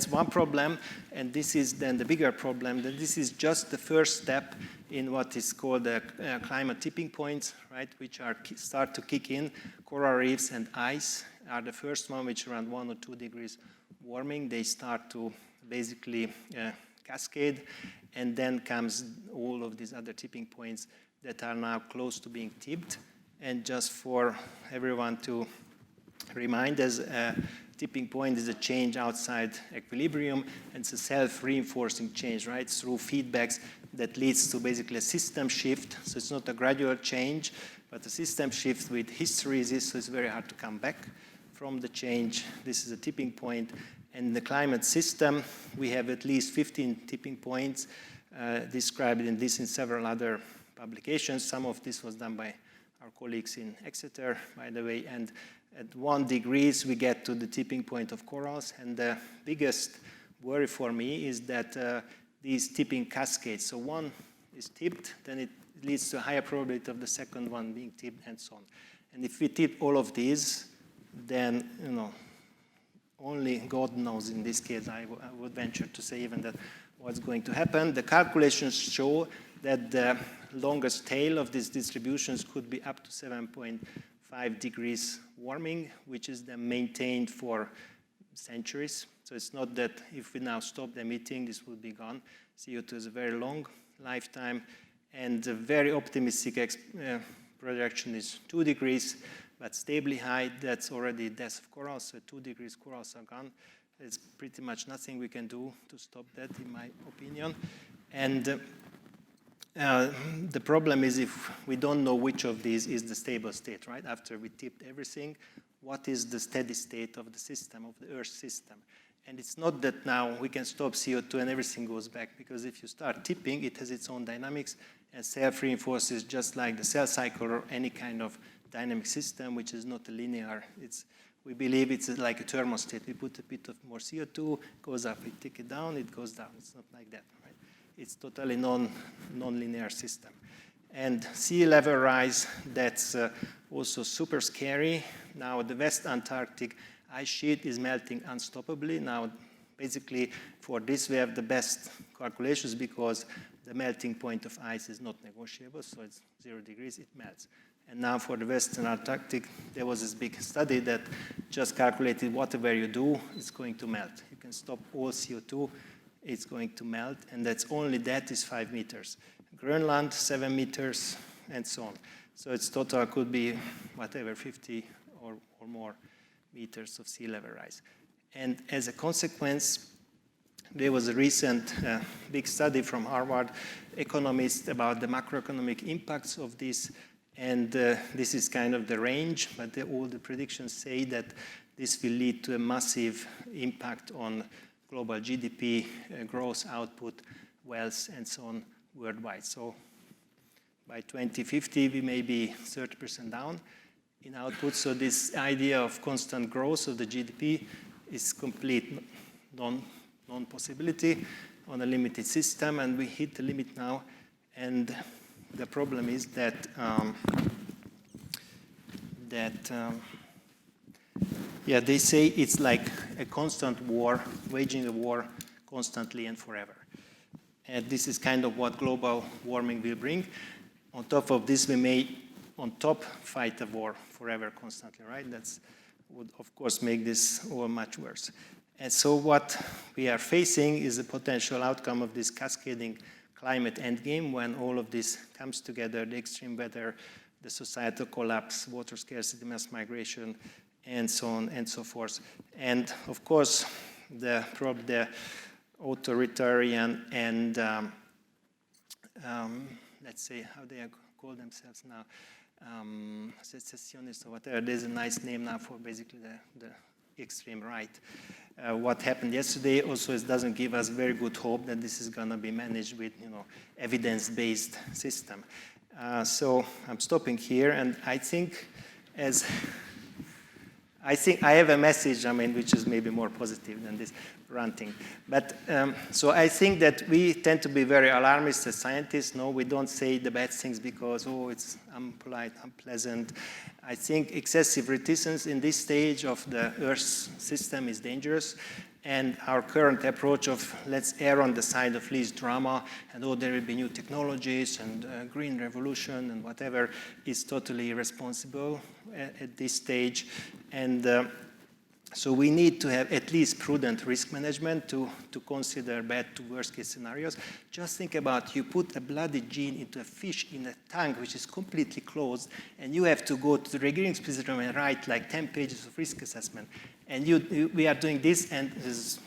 C: one problem, and this is then the bigger problem, that this is just the first step in what is called the climate tipping points, right, which start to kick in. Coral reefs and ice are the first one, which around 1 or 2 degrees warming, they start to basically cascade, and then comes all of these other tipping points that are now close to being tipped. And just for everyone to remind us, tipping point is a change outside equilibrium, and it's a self-reinforcing change, right, through feedbacks that leads to basically a system shift. So it's not a gradual change, but a system shift with hysteresis, so it's very hard to come back from the change. This is a tipping point. And in the climate system, we have at least 15 tipping points described in this in several other publications. Some of this was done by our colleagues in Exeter, by the way. And at 1 degree, we get to the tipping point of corals. And the biggest worry for me is that these tipping cascades. So one is tipped, then it leads to a higher probability of the second one being tipped, and so on. And if we tip all of these, then, only God knows in this case, I would venture to say even that what's going to happen. The calculations show that the longest tail of these distributions could be up to 7.5 degrees warming, which is then maintained for centuries. So it's not that if we now stop emitting, this will be gone. CO2 is a very long lifetime, and the very optimistic projection is 2 degrees, but stably high, that's already death of corals, so 2 degrees corals are gone. There's pretty much nothing we can do to stop that, in my opinion. And the problem is if we don't know which of these is the stable state, right? After we tipped everything, what is the steady state of the system, of the Earth system? And it's not that now we can stop CO2 and everything goes back, because if you start tipping, it has its own dynamics and self-reinforces just like the cell cycle or any kind of dynamic system, which is not a linear. We believe it's like a thermostat. We put a bit of more CO2, goes up, we take it down, it goes down. It's not like that, right? It's totally non-linear system. And sea level rise, that's also super scary. Now the West Antarctic ice sheet is melting unstoppably. Now, basically, for this we have the best calculations because the melting point of ice is not negotiable, so it's 0 degrees, it melts. And now for the Western Antarctic, there was this big study that just calculated whatever you do, it's going to melt. You can stop all CO2, it's going to melt, and that's only that is 5 meters. Greenland, 7 meters, and so on. So its total could be whatever, 50 or more meters of sea level rise. And as a consequence, there was a recent big study from Harvard economists about the macroeconomic impacts of this. And this is kind of the range, but all the predictions say that this will lead to a massive impact on global GDP, growth, output, wealth, and so on worldwide. So by 2050, we may be 30% down in output. So this idea of constant growth of the GDP is complete non-possibility on a limited system, and we hit the limit now. And the problem is that they say it's like a constant war, waging a war constantly and forever. And this is kind of what global warming will bring. On top of this, we may, on top, fight a war forever constantly, right? That would, of course, make this all much worse. And so what we are facing is the potential outcome of this cascading climate endgame when all of this comes together, the extreme weather, the societal collapse, water scarcity, mass migration, and so on and so forth. And of course, the authoritarian and let's say how they call themselves now, secessionists or whatever. There's a nice name now for basically the extreme right. What happened yesterday also doesn't give us very good hope that this is going to be managed with evidence-based system. So I'm stopping here, and I think I have a message, which is maybe more positive than this ranting. But so I think that we tend to be very alarmist as scientists. No, we don't say the bad things because, it's unpolite, unpleasant. I think excessive reticence in this stage of the Earth's system is dangerous. And our current approach of let's err on the side of least drama and there will be new technologies and green revolution and whatever is totally irresponsible at this stage. And so we need to have at least prudent risk management to consider bad to worst case scenarios. Just think about you put a bloody gene into a fish in a tank which is completely closed, and you have to go to the Regierungspräsidium room and write like 10 pages of risk assessment. And we are doing this, and this is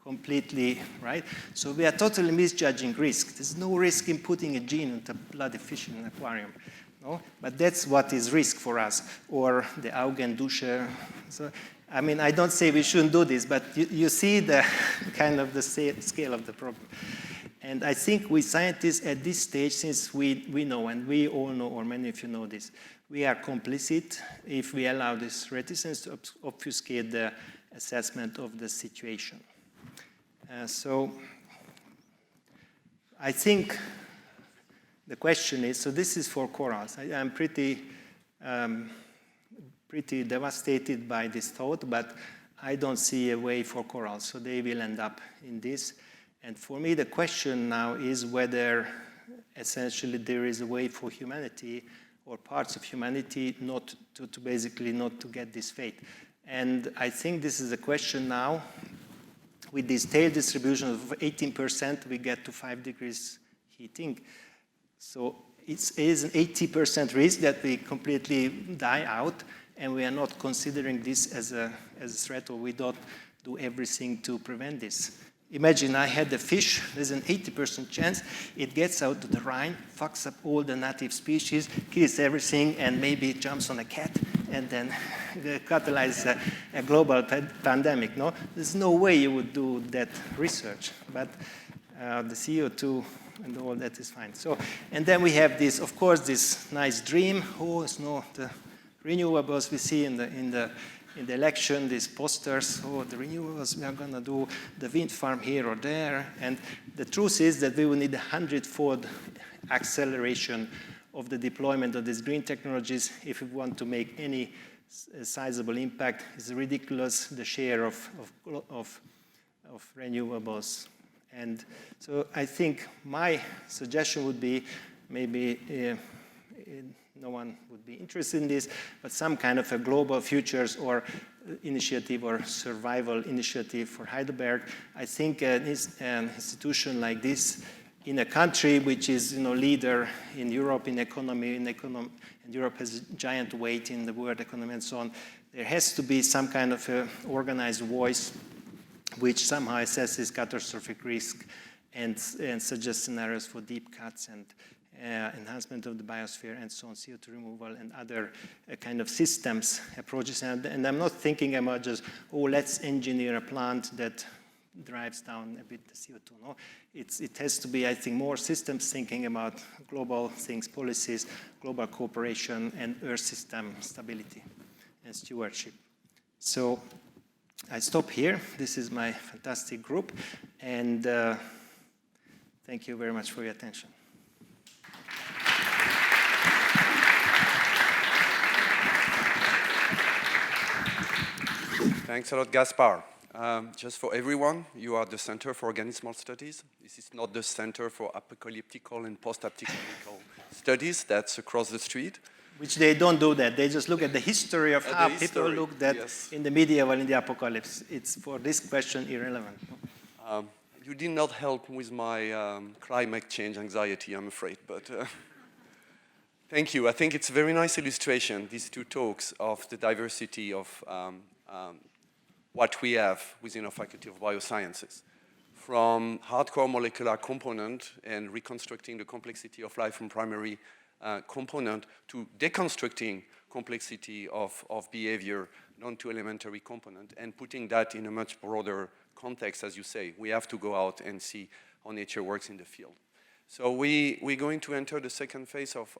C: completely, right? So we are totally misjudging risk. There's no risk in putting a gene into a bloody fish in an aquarium. No? But that's what is risk for us, or the Augendusche. So, I don't say we shouldn't do this, but you see the kind of the scale of the problem. And I think we scientists at this stage, since we know, and we all know, or many of you know this, we are complicit if we allow this reticence to obfuscate the assessment of the situation. So I think the question is, so this is for corals. I'm pretty devastated by this thought, but I don't see a way for corals, so they will end up in this. And for me, the question now is whether essentially there is a way for humanity or parts of humanity not to basically not to get this fate. And I think this is a question now. With this tail distribution of 18%, we get to 5 degrees heating. So it is an 80% risk that we completely die out, and we are not considering this as a threat, or we don't do everything to prevent this. Imagine I had a fish, there's an 80% chance it gets out to the Rhine, fucks up all the native species, kills everything, and maybe jumps on a cat, and then catalyze a global pandemic. No, there's no way you would do that research, but the CO2 and all that is fine. So, and then we have this, of course, this nice dream. Oh, it's no the renewables we see in the election, these posters, oh, the renewables, we are going to do the wind farm here or there. And the truth is that we will need 100-fold acceleration of the deployment of these green technologies if we want to make any sizable impact. It's ridiculous, the share of renewables. And so I think my suggestion would be maybe no one would be interested in this, but some kind of a global futures or initiative or survival initiative for Heidelberg. I think an institution like this in a country which is leader in Europe in economy, and Europe has a giant weight in the world economy and so on, there has to be some kind of a organized voice which somehow assesses catastrophic risk and suggests scenarios for deep cuts and enhancement of the biosphere and so on, CO2 removal and other kind of systems approaches. And I'm not thinking about just, oh, let's engineer a plant that drives down a bit the CO2. No, it has to be, I think, more systems thinking about global things, policies, global cooperation, and Earth system stability and stewardship. So I stop here. This is my fantastic group, and thank you very much for your attention.
A: Thanks a lot, Gaspar. Just for everyone, you are the Center for Organismal Studies. This is not the Center for Apocalyptical and Post-Apocalyptical Studies. That's across the street.
C: Which they don't do that. They just look at the history of how people looked at in the medieval, in the apocalypse. It's, for this question, irrelevant.
A: You did not help with my climate change anxiety, I'm afraid, but thank you. I think it's a very nice illustration, these two talks, of the diversity of what we have within our Faculty of Biosciences. From hardcore molecular component and reconstructing the complexity of life from primary component to deconstructing complexity of behavior, non-to elementary component, and putting that in a much broader context, as you say. We have to go out and see how nature works in the field. So we're going to enter the second phase of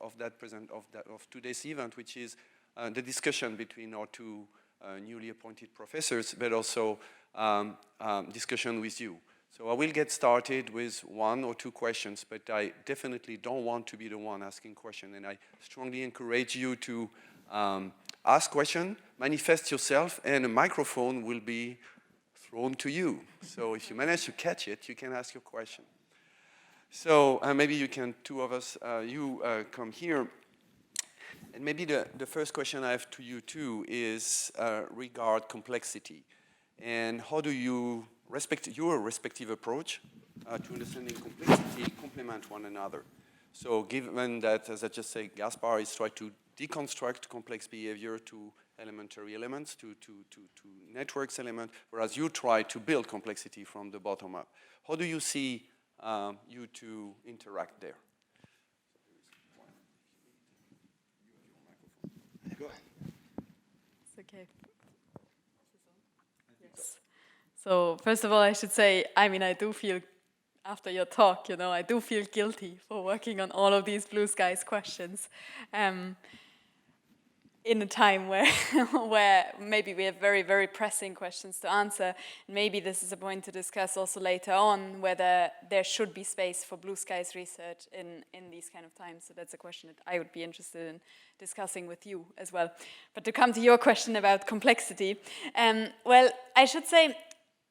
A: today's event, which is the discussion between our two newly appointed professors, but also discussion with you. So I will get started with one or two questions, but I definitely don't want to be the one asking questions, and I strongly encourage you to ask questions, manifest yourself, and a microphone will be thrown to you. So if you manage to catch it, you can ask your question. So maybe you can, two of us, come here. And maybe the first question I have to you too is regard complexity. And how do you respect your respective approach to understanding complexity complement one another? So given that, as I just said, Gaspar is trying to deconstruct complex behavior to elementary elements, to networks element, whereas you try to build complexity from the bottom up. How do you see you two interact there?
B: Go ahead. It's okay. Yes. So first of all, I should say, I do feel, after your talk, I do feel guilty for working on all of these blue skies questions. in a time where, where maybe we have very, very pressing questions to answer. Maybe this is a point to discuss also later on, whether there should be space for blue skies research in these kind of times. So that's a question that I would be interested in discussing with you as well. But to come to your question about complexity, well, I should say,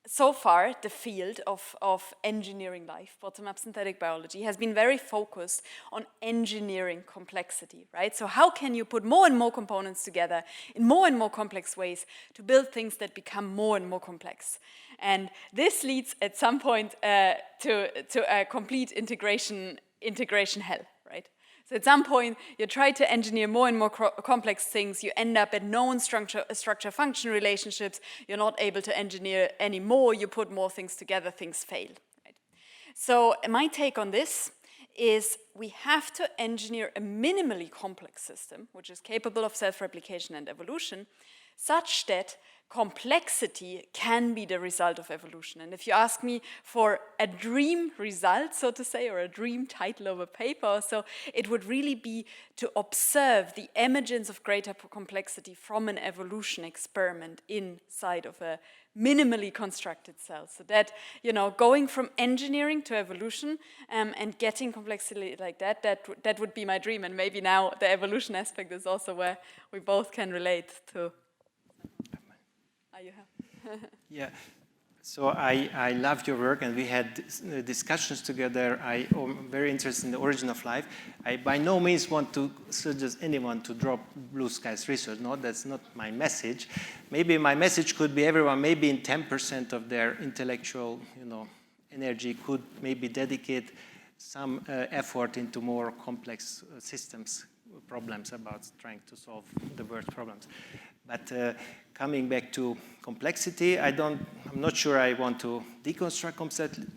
B: so far, the field of engineering life, bottom-up synthetic biology, has been very focused on engineering complexity, right? So how can you put more and more components together in more and more complex ways to build things that become more and more complex? And this leads at some point to a complete integration hell, right? So at some point, you try to engineer more and more complex things, you end up at known structure-function relationships, you're not able to engineer anymore, you put more things together, things fail. Right? So my take on this is we have to engineer a minimally complex system, which is capable of self-replication and evolution, such that complexity can be the result of evolution. And if you ask me for a dream result, so to say, or a dream title of a paper, so it would really be to observe the emergence of greater complexity from an evolution experiment inside of a minimally constructed cell. So that, you know, going from engineering to evolution and getting complexity like that would be my dream. And maybe now the evolution aspect is also where we both can relate to. You have.
C: Yeah, so I love your work, and we had discussions together. I am very interested in the origin of life. I by no means want to suggest anyone to drop blue skies research. No, that's not my message. Maybe my message could be everyone, maybe in 10% of their intellectual, energy could maybe dedicate some effort into more complex systems problems about trying to solve the world's problems. But coming back to complexity, I'm not sure I want to deconstruct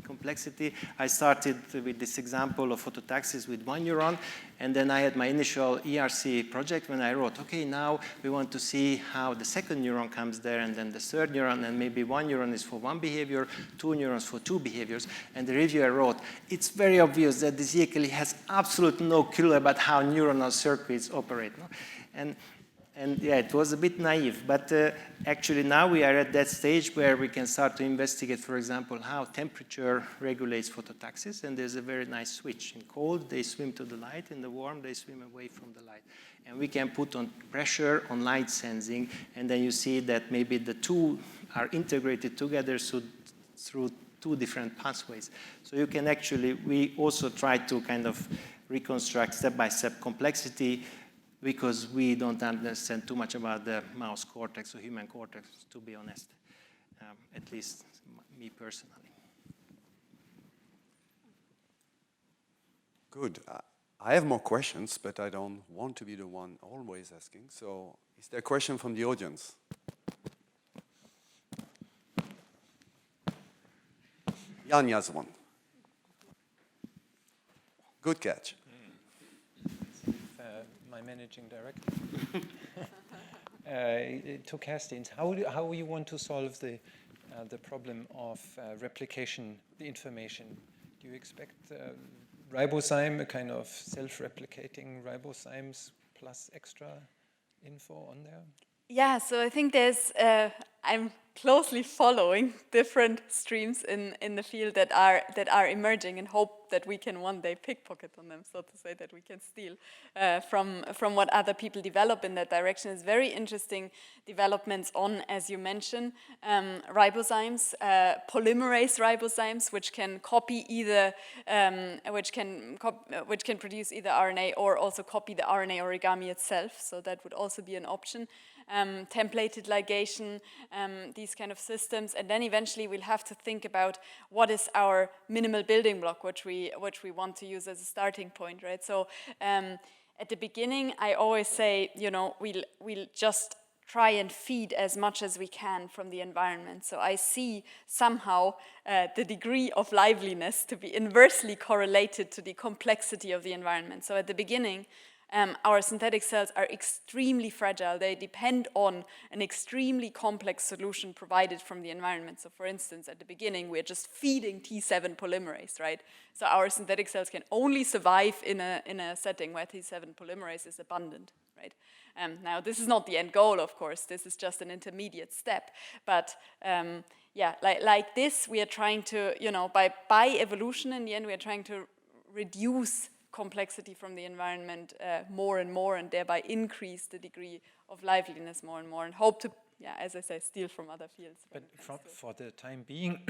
C: complexity. I started with this example of phototaxis with one neuron, and then I had my initial ERC project when I wrote, okay, now we want to see how the second neuron comes there, and then the third neuron, and maybe one neuron is for one behavior, two neurons for two behaviors. And the reviewer wrote, it's very obvious that this Jekely has absolutely no clue about how neuronal circuits operate. No? And yeah, it was a bit naive, but actually now we are at that stage where we can start to investigate, for example, how temperature regulates phototaxis, and there's a very nice switch. In cold, they swim to the light, in the warm, they swim away from the light. And we can put on pressure on light sensing, and then you see that maybe the two are integrated together through two different pathways. So you can actually, we also try to kind of reconstruct step-by-step complexity, because we don't understand too much about the mouse cortex or human cortex, to be honest, at least me personally.
A: Good. I have more questions, but I don't want to be the one always asking. So is there a question from the audience? Jan has one. Good catch.
D: Managing director. To Kerstin, how you want to solve the problem of replication, the information? Do you expect ribozyme, a kind of self-replicating ribozymes plus extra info on there?
B: Yeah, so I think there's, I'm closely following different streams in the field that are emerging, and hope that we can one day pickpocket on them, so to say, that we can steal from what other people develop in that direction. It's very interesting developments on, as you mentioned, ribozymes, polymerase ribozymes, which can copy either, which can produce either RNA or also copy the RNA origami itself. So that would also be an option. Templated ligation, these kind of systems, and then eventually we'll have to think about what is our minimal building block, which we want to use as a starting point, right? So at the beginning, I always say, we'll just try and feed as much as we can from the environment. So I see somehow the degree of liveliness to be inversely correlated to the complexity of the environment. So at the beginning, our synthetic cells are extremely fragile. They depend on an extremely complex solution provided from the environment. So for instance, at the beginning, we're just feeding T7 polymerase, right? So our synthetic cells can only survive in a setting where T7 polymerase is abundant, right? Now, this is not the end goal, of course. This is just an intermediate step. But yeah, like this, we are trying to, you know, by evolution in the end, we are trying to reduce complexity from the environment more and more, and thereby increase the degree of liveliness more and more, and hope to, yeah, as I say, steal from other fields.
D: But for the time being,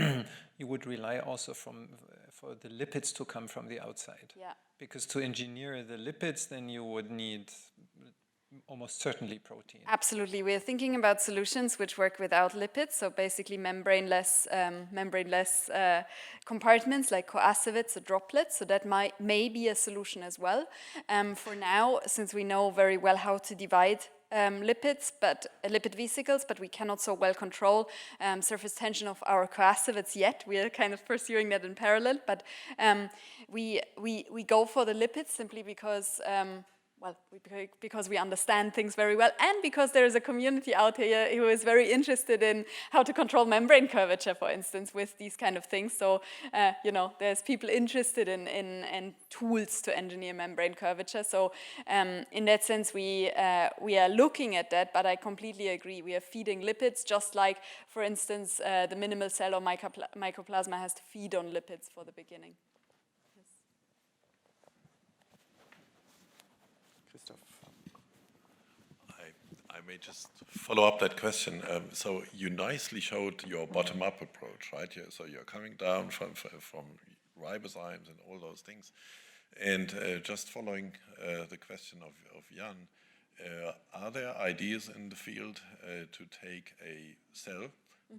D: you would rely also for the lipids to come from the outside.
B: Yeah.
D: Because to engineer the lipids, then you would need almost certainly protein.
B: Absolutely. We're thinking about solutions which work without lipids, so basically membraneless compartments like coacevates or droplets, so that may be a solution as well. For now, since we know very well how to divide lipids, but lipid vesicles, but we cannot so well control surface tension of our coacevates yet. We are kind of pursuing that in parallel, but we go for the lipids simply because well, because we understand things very well, and because there is a community out here who is very interested in how to control membrane curvature, for instance, with these kind of things. So, you know, there's people interested in tools to engineer membrane curvature. So, in that sense, we are looking at that, but I completely agree. We are feeding lipids, just like, for instance, the minimal cell or mycoplasma has to feed on lipids for the beginning.
E: I may just follow up that question. So you nicely showed your bottom-up approach, right? So you're coming down from ribozymes and all those things. And just following the question of Jan, are there ideas in the field to take a cell,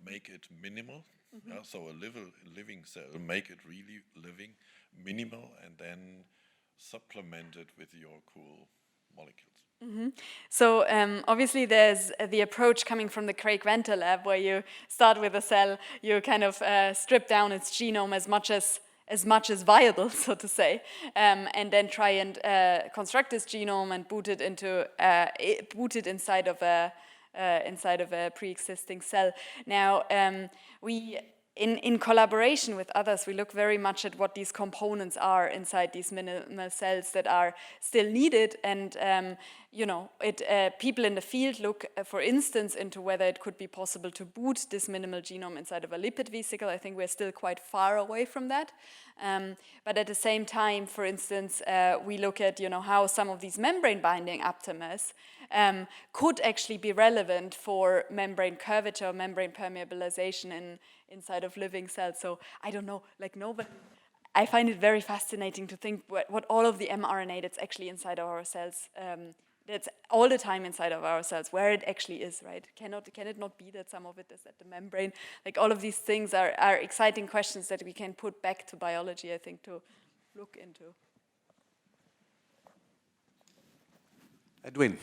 E: make it minimal, so a living cell, make it really living, minimal, and then supplement it with your cool molecules?
B: So obviously there's the approach coming from the Craig Venter lab, where you start with a cell, you kind of strip down its genome as much as viable, so to say, and then try and construct this genome and boot it inside of a pre-existing cell. Now we. In collaboration with others, we look very much at what these components are inside these minimal cells that are still needed, and you know, people in the field look, for instance, into whether it could be possible to boot this minimal genome inside of a lipid vesicle. I think we're still quite far away from that, but at the same time, for instance, we look at, you know, how some of these membrane-binding aptamers could actually be relevant for membrane curvature or membrane permeabilization inside of living cells. So I don't know, like nobody. I find it very fascinating to think what all of the mRNA that's actually inside of our cells, that's all the time inside of our cells, where it actually is, right? Can it not be that some of it is at the membrane? Like, all of these things are exciting questions that we can put back to biology, I think, to look into.
A: Edwin.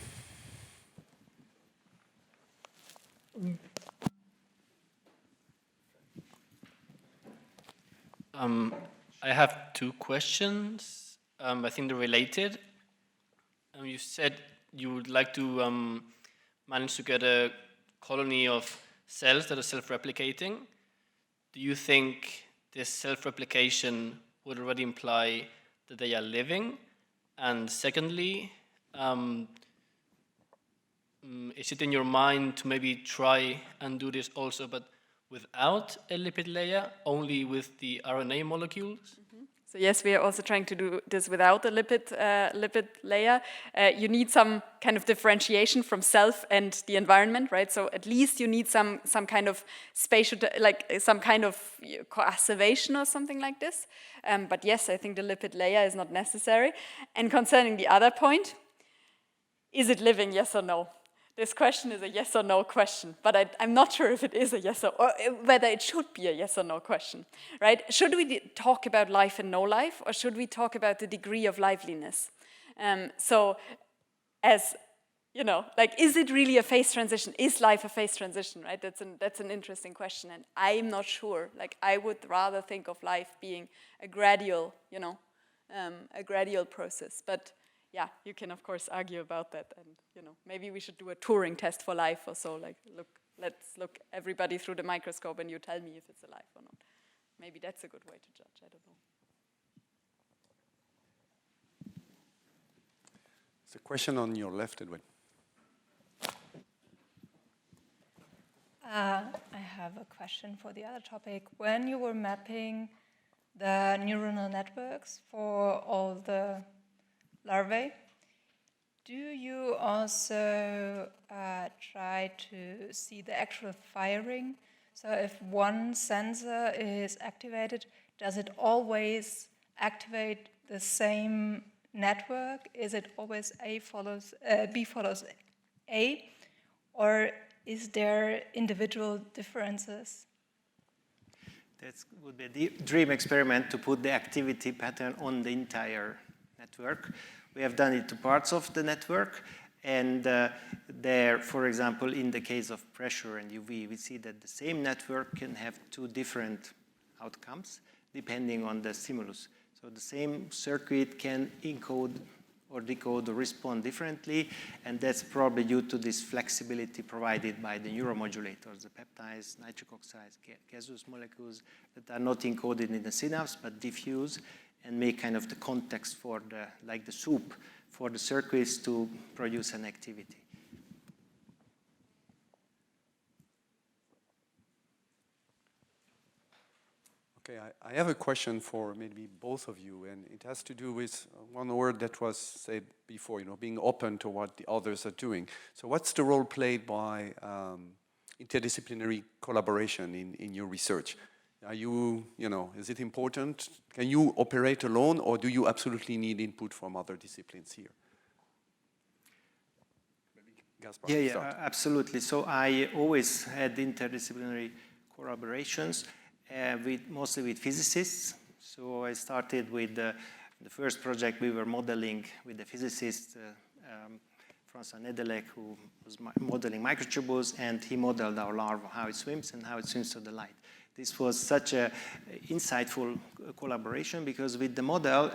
F: I have two questions. I think they're related. You said you would like to manage to get a colony of cells that are self-replicating. Do you think this self-replication would already imply that they are living? And secondly, is it in your mind to maybe try and do this also, but without a lipid layer, only with the RNA molecules?
B: So yes, we are also trying to do this without a lipid layer. You need some kind of differentiation from self and the environment, right? So at least you need some kind of spatial, like some kind of coactivation or something like this. But yes, I think the lipid layer is not necessary. And concerning the other point, is it living, yes or no? This question is a yes or no question, but I'm not sure if it is a yes or whether it should be a yes or no question, right? Should we talk about life and no life, or should we talk about the degree of liveliness? So, as you know, like, is it really a phase transition? Is life a phase transition, right? That's an interesting question, and I'm not sure. Like, I would rather think of life being a gradual, a gradual process, but yeah, you can of course argue about that, and you know, maybe we should do a Turing test for life or so. Like, let's look everybody through the microscope, and you tell me if it's alive or not. Maybe that's a good way to judge. I don't know.
A: There's a question on your left, Edwin.
G: I have a question for the other topic. When you were mapping the neuronal networks for all the larvae, do you also try to see the actual firing? So if one sensor is activated, does it always activate the same network? Is it always B follows A? Or is there individual differences?
C: That would be a dream experiment to put the activity pattern on the entire network. We have done it to parts of the network, and there, for example, in the case of pressure and UV, we see that the same network can have two different outcomes depending on the stimulus. So the same circuit can encode or decode or respond differently, and that's probably due to this flexibility provided by the neuromodulators, the peptides, nitric oxides, gaseous molecules that are not encoded in the synapse but diffuse and make kind of the context for the, like the soup, for the circuits to produce an activity.
A: Okay, I have a question for maybe both of you, and it has to do with one word that was said before, you know, being open to what the others are doing. So what's the role played by interdisciplinary collaboration in your research? Are you know, is it important? Can you operate alone, or do you absolutely need input from other disciplines here? Maybe Gaspar,
C: Yeah,
A: start.
C: absolutely. So I always had interdisciplinary collaborations. Mostly with physicists. So I started with the first project we were modeling with the physicist François Nedelec, who was modeling microtubules, and he modeled our larva, how it swims and how it swims to the light. This was such an insightful collaboration because with the model,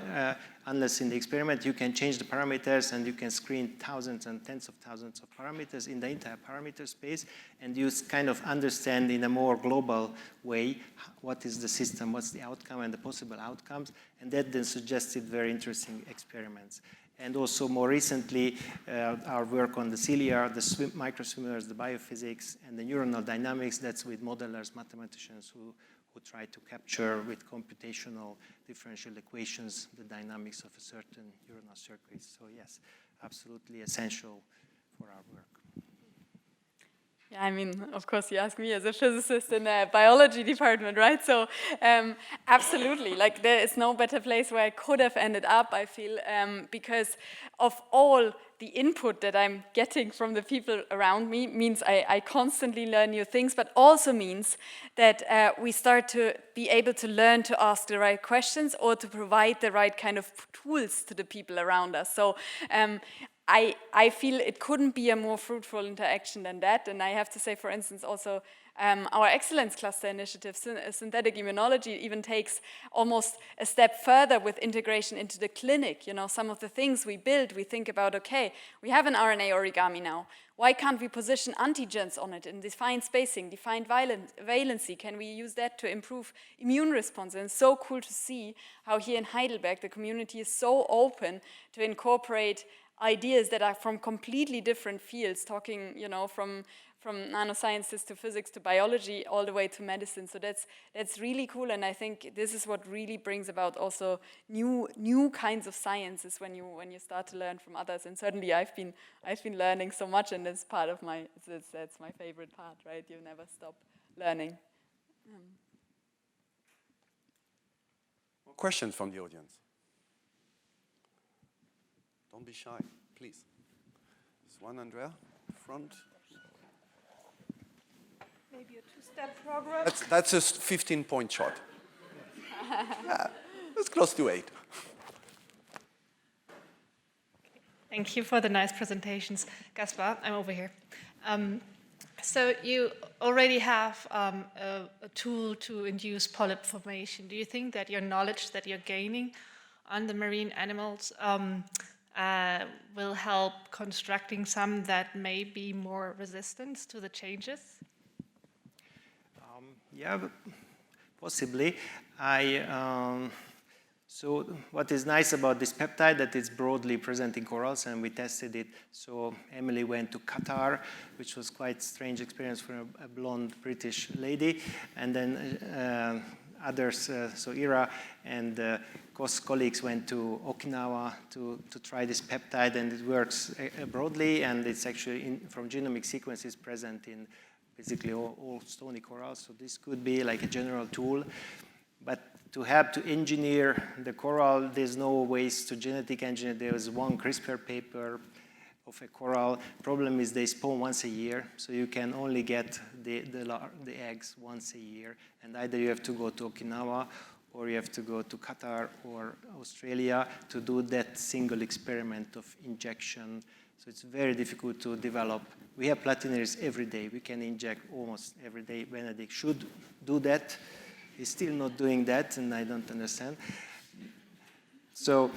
C: unless in the experiment, you can change the parameters and you can screen thousands and tens of thousands of parameters in the entire parameter space, and you kind of understand in a more global way what is the system, what's the outcome and the possible outcomes, and that then suggested very interesting experiments. And also more recently, our work on the cilia, the microswimmers, the biophysics, and the neuronal dynamics, that's with modelers, mathematicians who try to capture with computational differential equations the dynamics of a certain neuronal circuit. So yes, absolutely essential for our work.
B: Yeah, I mean, of course, you ask me as a physicist in the biology department, right? So, absolutely, like there is no better place where I could have ended up, I feel, because of all the input that I'm getting from the people around me means I constantly learn new things, but also means that we start to be able to learn to ask the right questions or to provide the right kind of tools to the people around us. So, I feel it couldn't be a more fruitful interaction than that. And I have to say, for instance, also our Excellence Cluster initiative, synthetic immunology, even takes almost a step further with integration into the clinic. You know, some of the things we build, we think about, okay, we have an RNA origami now. Why can't we position antigens on it and define spacing, define valency? Can we use that to improve immune response? And it's so cool to see how here in Heidelberg, the community is so open to incorporate ideas that are from completely different fields, talking, you know, from nanosciences to physics to biology all the way to medicine. So that's really cool, and I think this is what really brings about also new kinds of sciences when you start to learn from others. And certainly I've been learning so much, and that's part of that's my favorite part, right? You never stop learning.
A: More questions from the audience? Don't be shy, please. There's one, Andrea, front.
G: Maybe a two-step program?
A: That's a 15-point shot. Yeah, that's close to 8.
H: Thank you for the nice presentations. Gaspar, I'm over here. So you already have a tool to induce polyp formation. Do you think that your knowledge that you're gaining on the marine animals will help constructing some that may be more resistant to the changes?
C: Yeah, possibly. So what is nice about this peptide that it's broadly present in corals, and we tested it. So Emily went to Qatar, which was quite a strange experience for a blonde British lady, and then others, so Ira and colleagues went to Okinawa to try this peptide, and it works broadly, and it's actually from genomic sequences present in basically all stony corals. So this could be like a general tool, but to have to engineer the coral, there's no ways to genetic engineer. There was one CRISPR paper of a coral. Problem is they spawn once a year, so you can only get the eggs once a year, and either you have to go to Okinawa or you have to go to Qatar or Australia to do that single experiment of injection. So it's very difficult to develop. We have platineries every day. We can inject almost every day. Benedict should do that. He's still not doing that, and I don't understand. So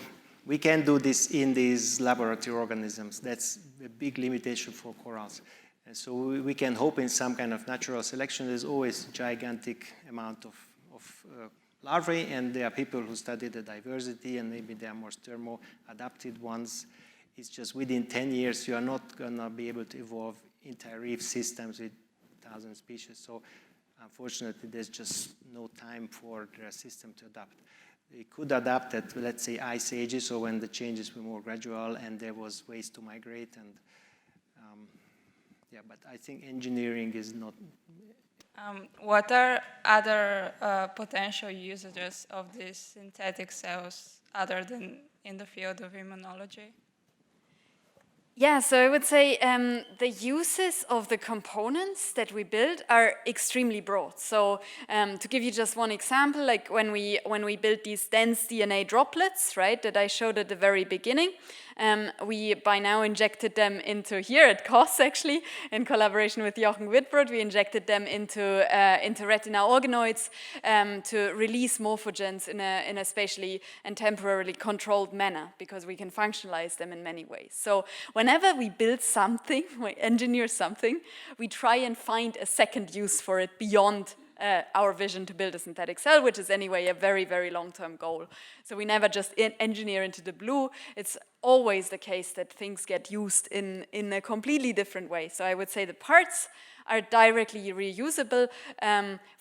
C: we can do this in these laboratory organisms. That's a big limitation for corals. And so we can hope in some kind of natural selection. There's always gigantic amount of larvae, and there are people who study the diversity, and maybe they are more thermo-adapted ones. It's just within 10 years, you are not going to be able to evolve entire reef systems with 1,000 species. So unfortunately, there's just no time for the system to adapt. They could adapt at, let's say, ice ages, so when the changes were more gradual and there was ways to migrate. And yeah, but I think engineering is not.
G: What are other potential usages of these synthetic cells other than in the field of immunology?
B: Yeah, so I would say the uses of the components that we build are extremely broad. So to give you just one example, like when we build these dense DNA droplets, right, that I showed at the very beginning, we by now injected them into here at COS actually, in collaboration with Jochen Wittbrod, we injected them into retina organoids to release morphogens in a spatially and temporarily controlled manner, because we can functionalize them in many ways. So whenever we build something, we engineer something, we try and find a second use for it beyond our vision to build a synthetic cell, which is anyway a very, very long-term goal. So we never just engineer into the blue. It's always the case that things get used in a completely different way. So I would say the parts are directly reusable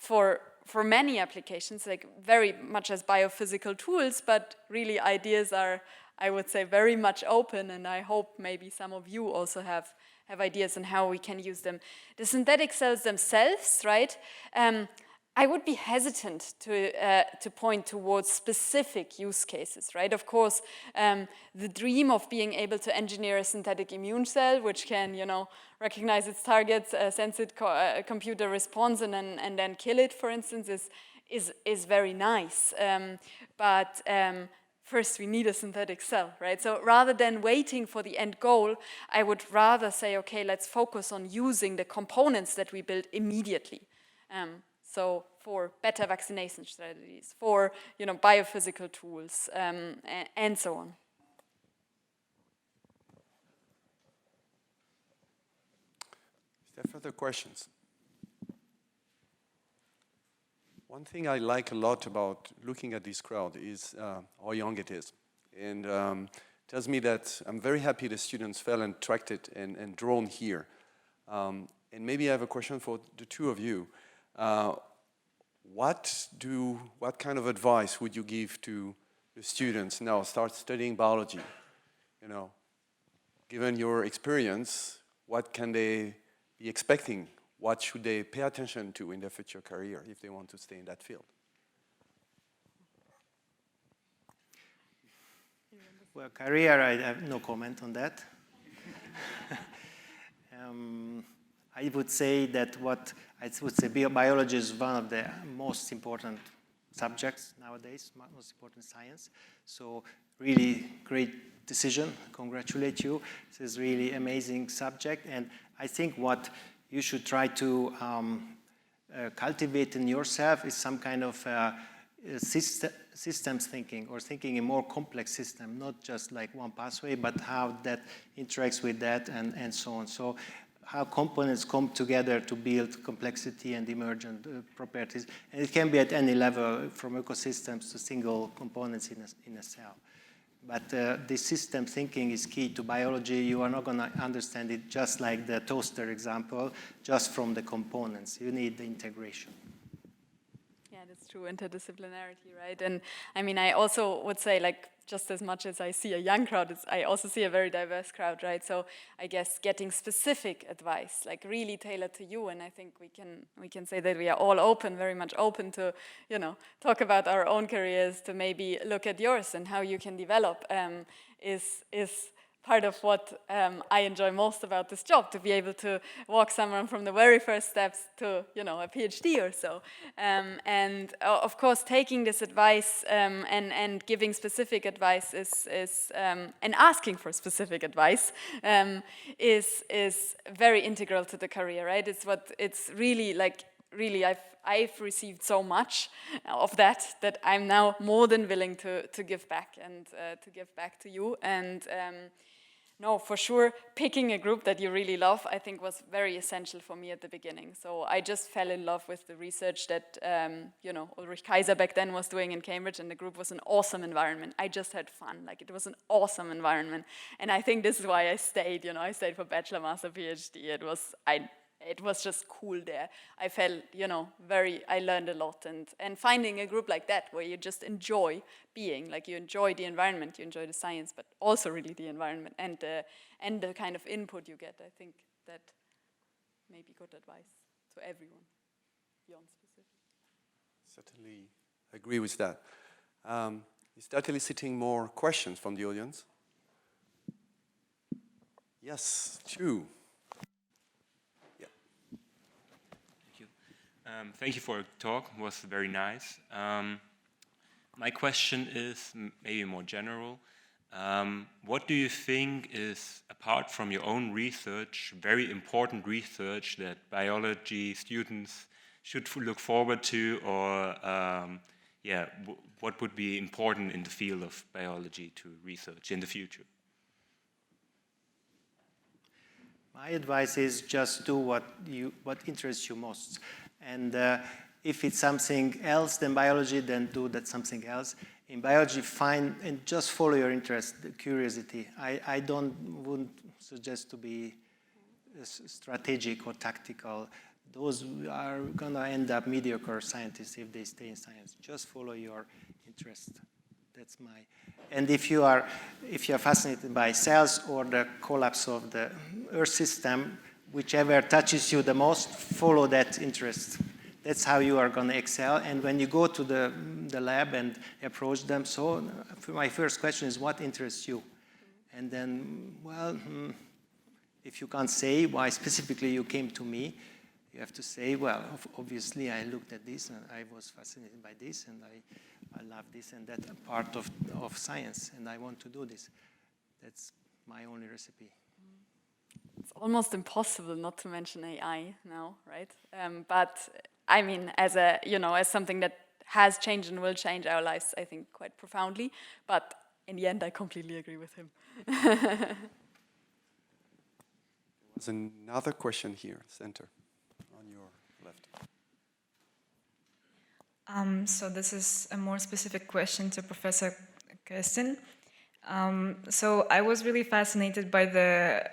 B: for many applications, like very much as biophysical tools, but really ideas are, I would say, very much open, and I hope maybe some of you also have ideas on how we can use them. The synthetic cells themselves, right? I would be hesitant to point towards specific use cases, right? Of course, the dream of being able to engineer a synthetic immune cell, which can, recognize its targets, sense it, compute a response, and then kill it, for instance, is very nice. But first, we need a synthetic cell, right? So rather than waiting for the end goal, I would rather say, okay, let's focus on using the components that we build immediately. So for better vaccination strategies, for biophysical tools, and so on.
A: Is there further questions? One thing I like a lot about looking at this crowd is how young it is. And tells me that I'm very happy the students felt attracted and drawn here. And maybe I have a question for the two of you. What kind of advice would you give to the students now start studying biology? Given your experience, what can they be expecting? What should they pay attention to in their future career if they want to stay in that field?
C: Well, career, I have no comment on that. I would say that biology is one of the most important subjects nowadays, most important science. So really great decision. Congratulate you. This is really amazing subject. And I think what you should try to cultivate in yourself is some kind of systems thinking, or thinking in more complex system, not just like one pathway, but how that interacts with that, and so on. So how components come together to build complexity and emergent properties. And it can be at any level, from ecosystems to single components in a cell. But this system thinking is key to biology. You are not going to understand it just like the toaster example, just from the components. You need the integration.
B: Yeah, that's true, interdisciplinarity, right? And I mean, I also would say, like, just as much as I see a young crowd, I also see a very diverse crowd, right? So I guess getting specific advice, like really tailored to you, and I think we can say that we are all open, very much open to, you know, talk about our own careers, to maybe look at yours and how you can develop, is part of what I enjoy most about this job, to be able to walk someone from the very first steps to, you know, a PhD or so. And of course, taking this advice and giving specific advice and asking for specific advice is very integral to the career, right? It's really like, really, I've received so much of that I'm now more than willing to give back, and to give back to you. And no, for sure, picking a group that you really love, I think, was very essential for me at the beginning. So I just fell in love with the research that, you know, Ulrich Kaiser back then was doing in Cambridge, and the group was an awesome environment. I just had fun, like, it was an awesome environment. And I think this is why I stayed, you know, I stayed for bachelor, master, PhD. It was just cool there. I felt, you know, I learned a lot, and finding a group like that where you just enjoy being, like, you enjoy the environment, you enjoy the science, but also really the environment and the kind of input you get. I think that may be good advice to everyone, beyond specific.
A: Certainly agree with that. You start eliciting more questions from the audience. Yes, two.
I: Thank you for your talk. It was very nice. My question is maybe more general. What do you think is, apart from your own research, very important research that biology students should look forward to, or what would be important in the field of biology to research in the future?
C: My advice is just do what interests you most. And if it's something else than biology, then do that something else. In biology, find and just follow your interest, curiosity. I wouldn't suggest to be strategic or tactical. Those are gonna end up mediocre scientists if they stay in science. Just follow your interest. That's my. And if you are fascinated by cells or the collapse of the Earth system, whichever touches you the most, follow that interest. That's how you are going to excel. And when you go to the lab and approach them, so my first question is, what interests you? And then, well, if you can't say why specifically you came to me, you have to say, well, obviously I looked at this and I was fascinated by this, and I love this and that part of science, and I want to do this. That's my only recipe.
B: It's almost impossible not to mention AI now, right? But I mean, as something that has changed and will change our lives, I think, quite profoundly. But in the end, I completely agree with him.
A: There's another question here, center, on your left.
J: So this is a more specific question to Professor Kerstin. So I was really fascinated by the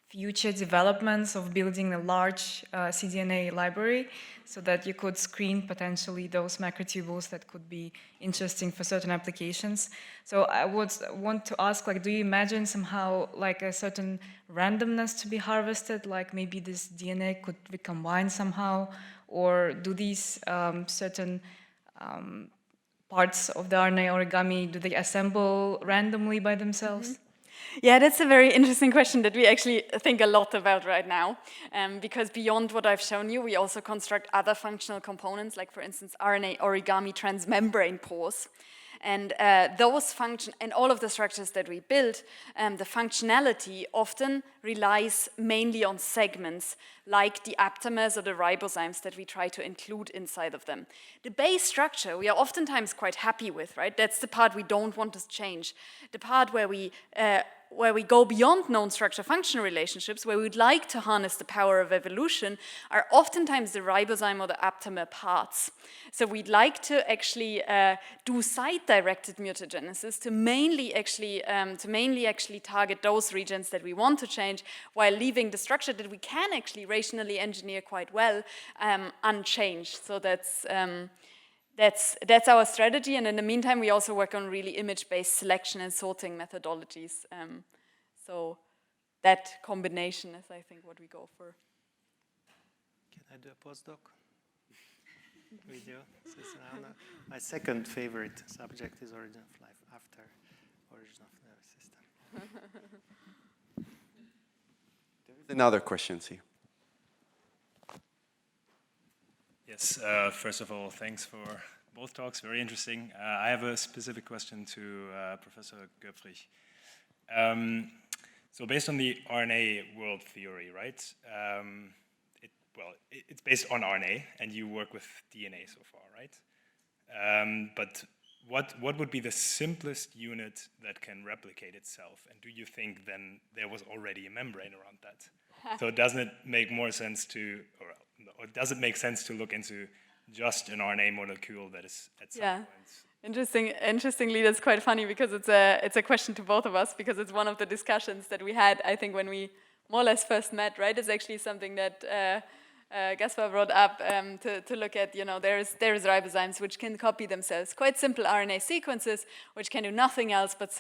J: future developments of building a large cDNA library so that you could screen potentially those macrotubules that could be interesting for certain applications. So I would want to ask, like, do you imagine somehow like a certain randomness to be harvested, like maybe this DNA could be combined somehow, or do these certain parts of the RNA origami, do they assemble randomly by themselves?
B: Mm-hmm. Yeah, that's a very interesting question that we actually think a lot about right now, because beyond what I've shown you, we also construct other functional components, like, for instance, RNA origami transmembrane pores. And those function, and all of the structures that we build, the functionality often relies mainly on segments, like the aptamers or the ribozymes that we try to include inside of them. The base structure we are oftentimes quite happy with, right? That's the part we don't want to change. The part where we go beyond known structure-function relationships, where we'd like to harness the power of evolution, are oftentimes the ribozyme or the aptamer parts. So we'd like to actually do site-directed mutagenesis to mainly actually target those regions that we want to change, while leaving the structure that we can actually rationally engineer quite well unchanged. So that's our strategy, and in the meantime, we also work on really image-based selection and sorting methodologies. So that combination is, I think, what we go for.
C: Can I do a postdoc video? My second favorite subject is origin of life after origin of the nervous system.
A: There is another question here.
K: Yes, first of all, thanks for both talks, very interesting. I have a specific question to Professor Göpfrich. So based on the RNA world theory, right? It's based on RNA, and you work with DNA so far, right? But what would be the simplest unit that can replicate itself? And do you think then there was already a membrane around that? So doesn't it make more sense to, or does it make sense to look into just an RNA molecule that is at some point?
B: Interestingly, that's quite funny, because it's a question to both of us, because it's one of the discussions that we had, I think, when we more or less first met, right? It's actually something that Gaspar brought up to look at, there is ribozymes which can copy themselves. Quite simple RNA sequences which can do nothing else but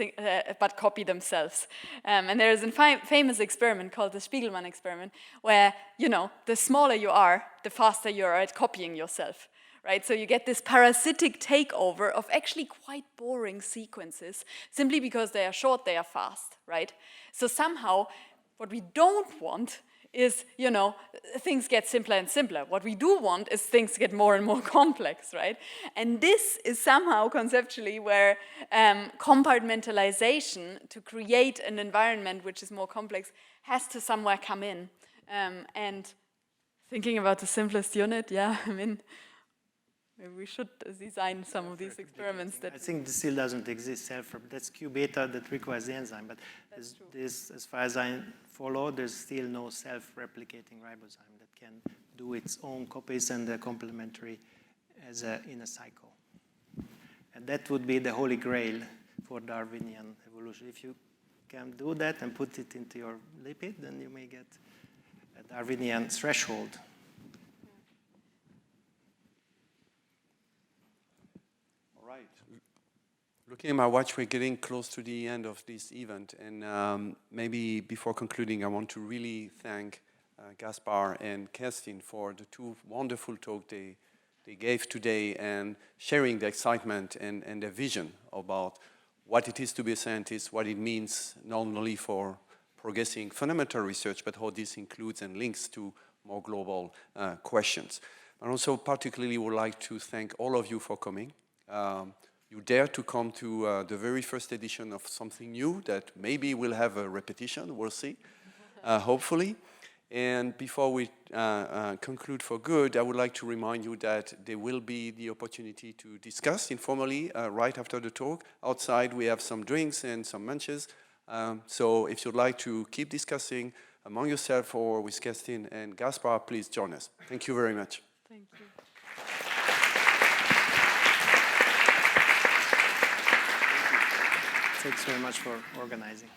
B: copy themselves. And there is a famous experiment called the Spiegelman experiment, where, the smaller you are, the faster you are at copying yourself. Right, so you get this parasitic takeover of actually quite boring sequences, simply because they are short, they are fast, right? So somehow, what we don't want is, things get simpler and simpler. What we do want is things get more and more complex, right? And this is somehow conceptually where compartmentalization to create an environment which is more complex has to somewhere come in. And thinking about the simplest unit, maybe we should design some of these experiments.
C: I think this still doesn't exist. That's Q beta that requires the enzyme, but as far as I follow, there's still no self-replicating ribozyme that can do its own copies and the complementary in a cycle. And that would be the holy grail for Darwinian evolution. If you can do that and put it into your lipid, then you may get a Darwinian threshold.
A: Looking at my watch, we're getting close to the end of this event, and maybe before concluding, I want to really thank Gaspar and Kerstin for the two wonderful talks they gave today, and sharing the excitement and their vision about what it is to be a scientist, what it means not only for progressing fundamental research, but how this includes and links to more global questions. And also particularly would like to thank all of you for coming. You dare to come to the very first edition of something new that maybe will have a repetition, we'll see, hopefully. And before we conclude for good, I would like to remind you that there will be the opportunity to discuss informally right after the talk. Outside we have some drinks and some lunches. So if you'd like to keep discussing among yourself or with Kerstin and Gaspar, please join us. Thank you very much.
B: Thank you.
C: Thanks very much for organizing.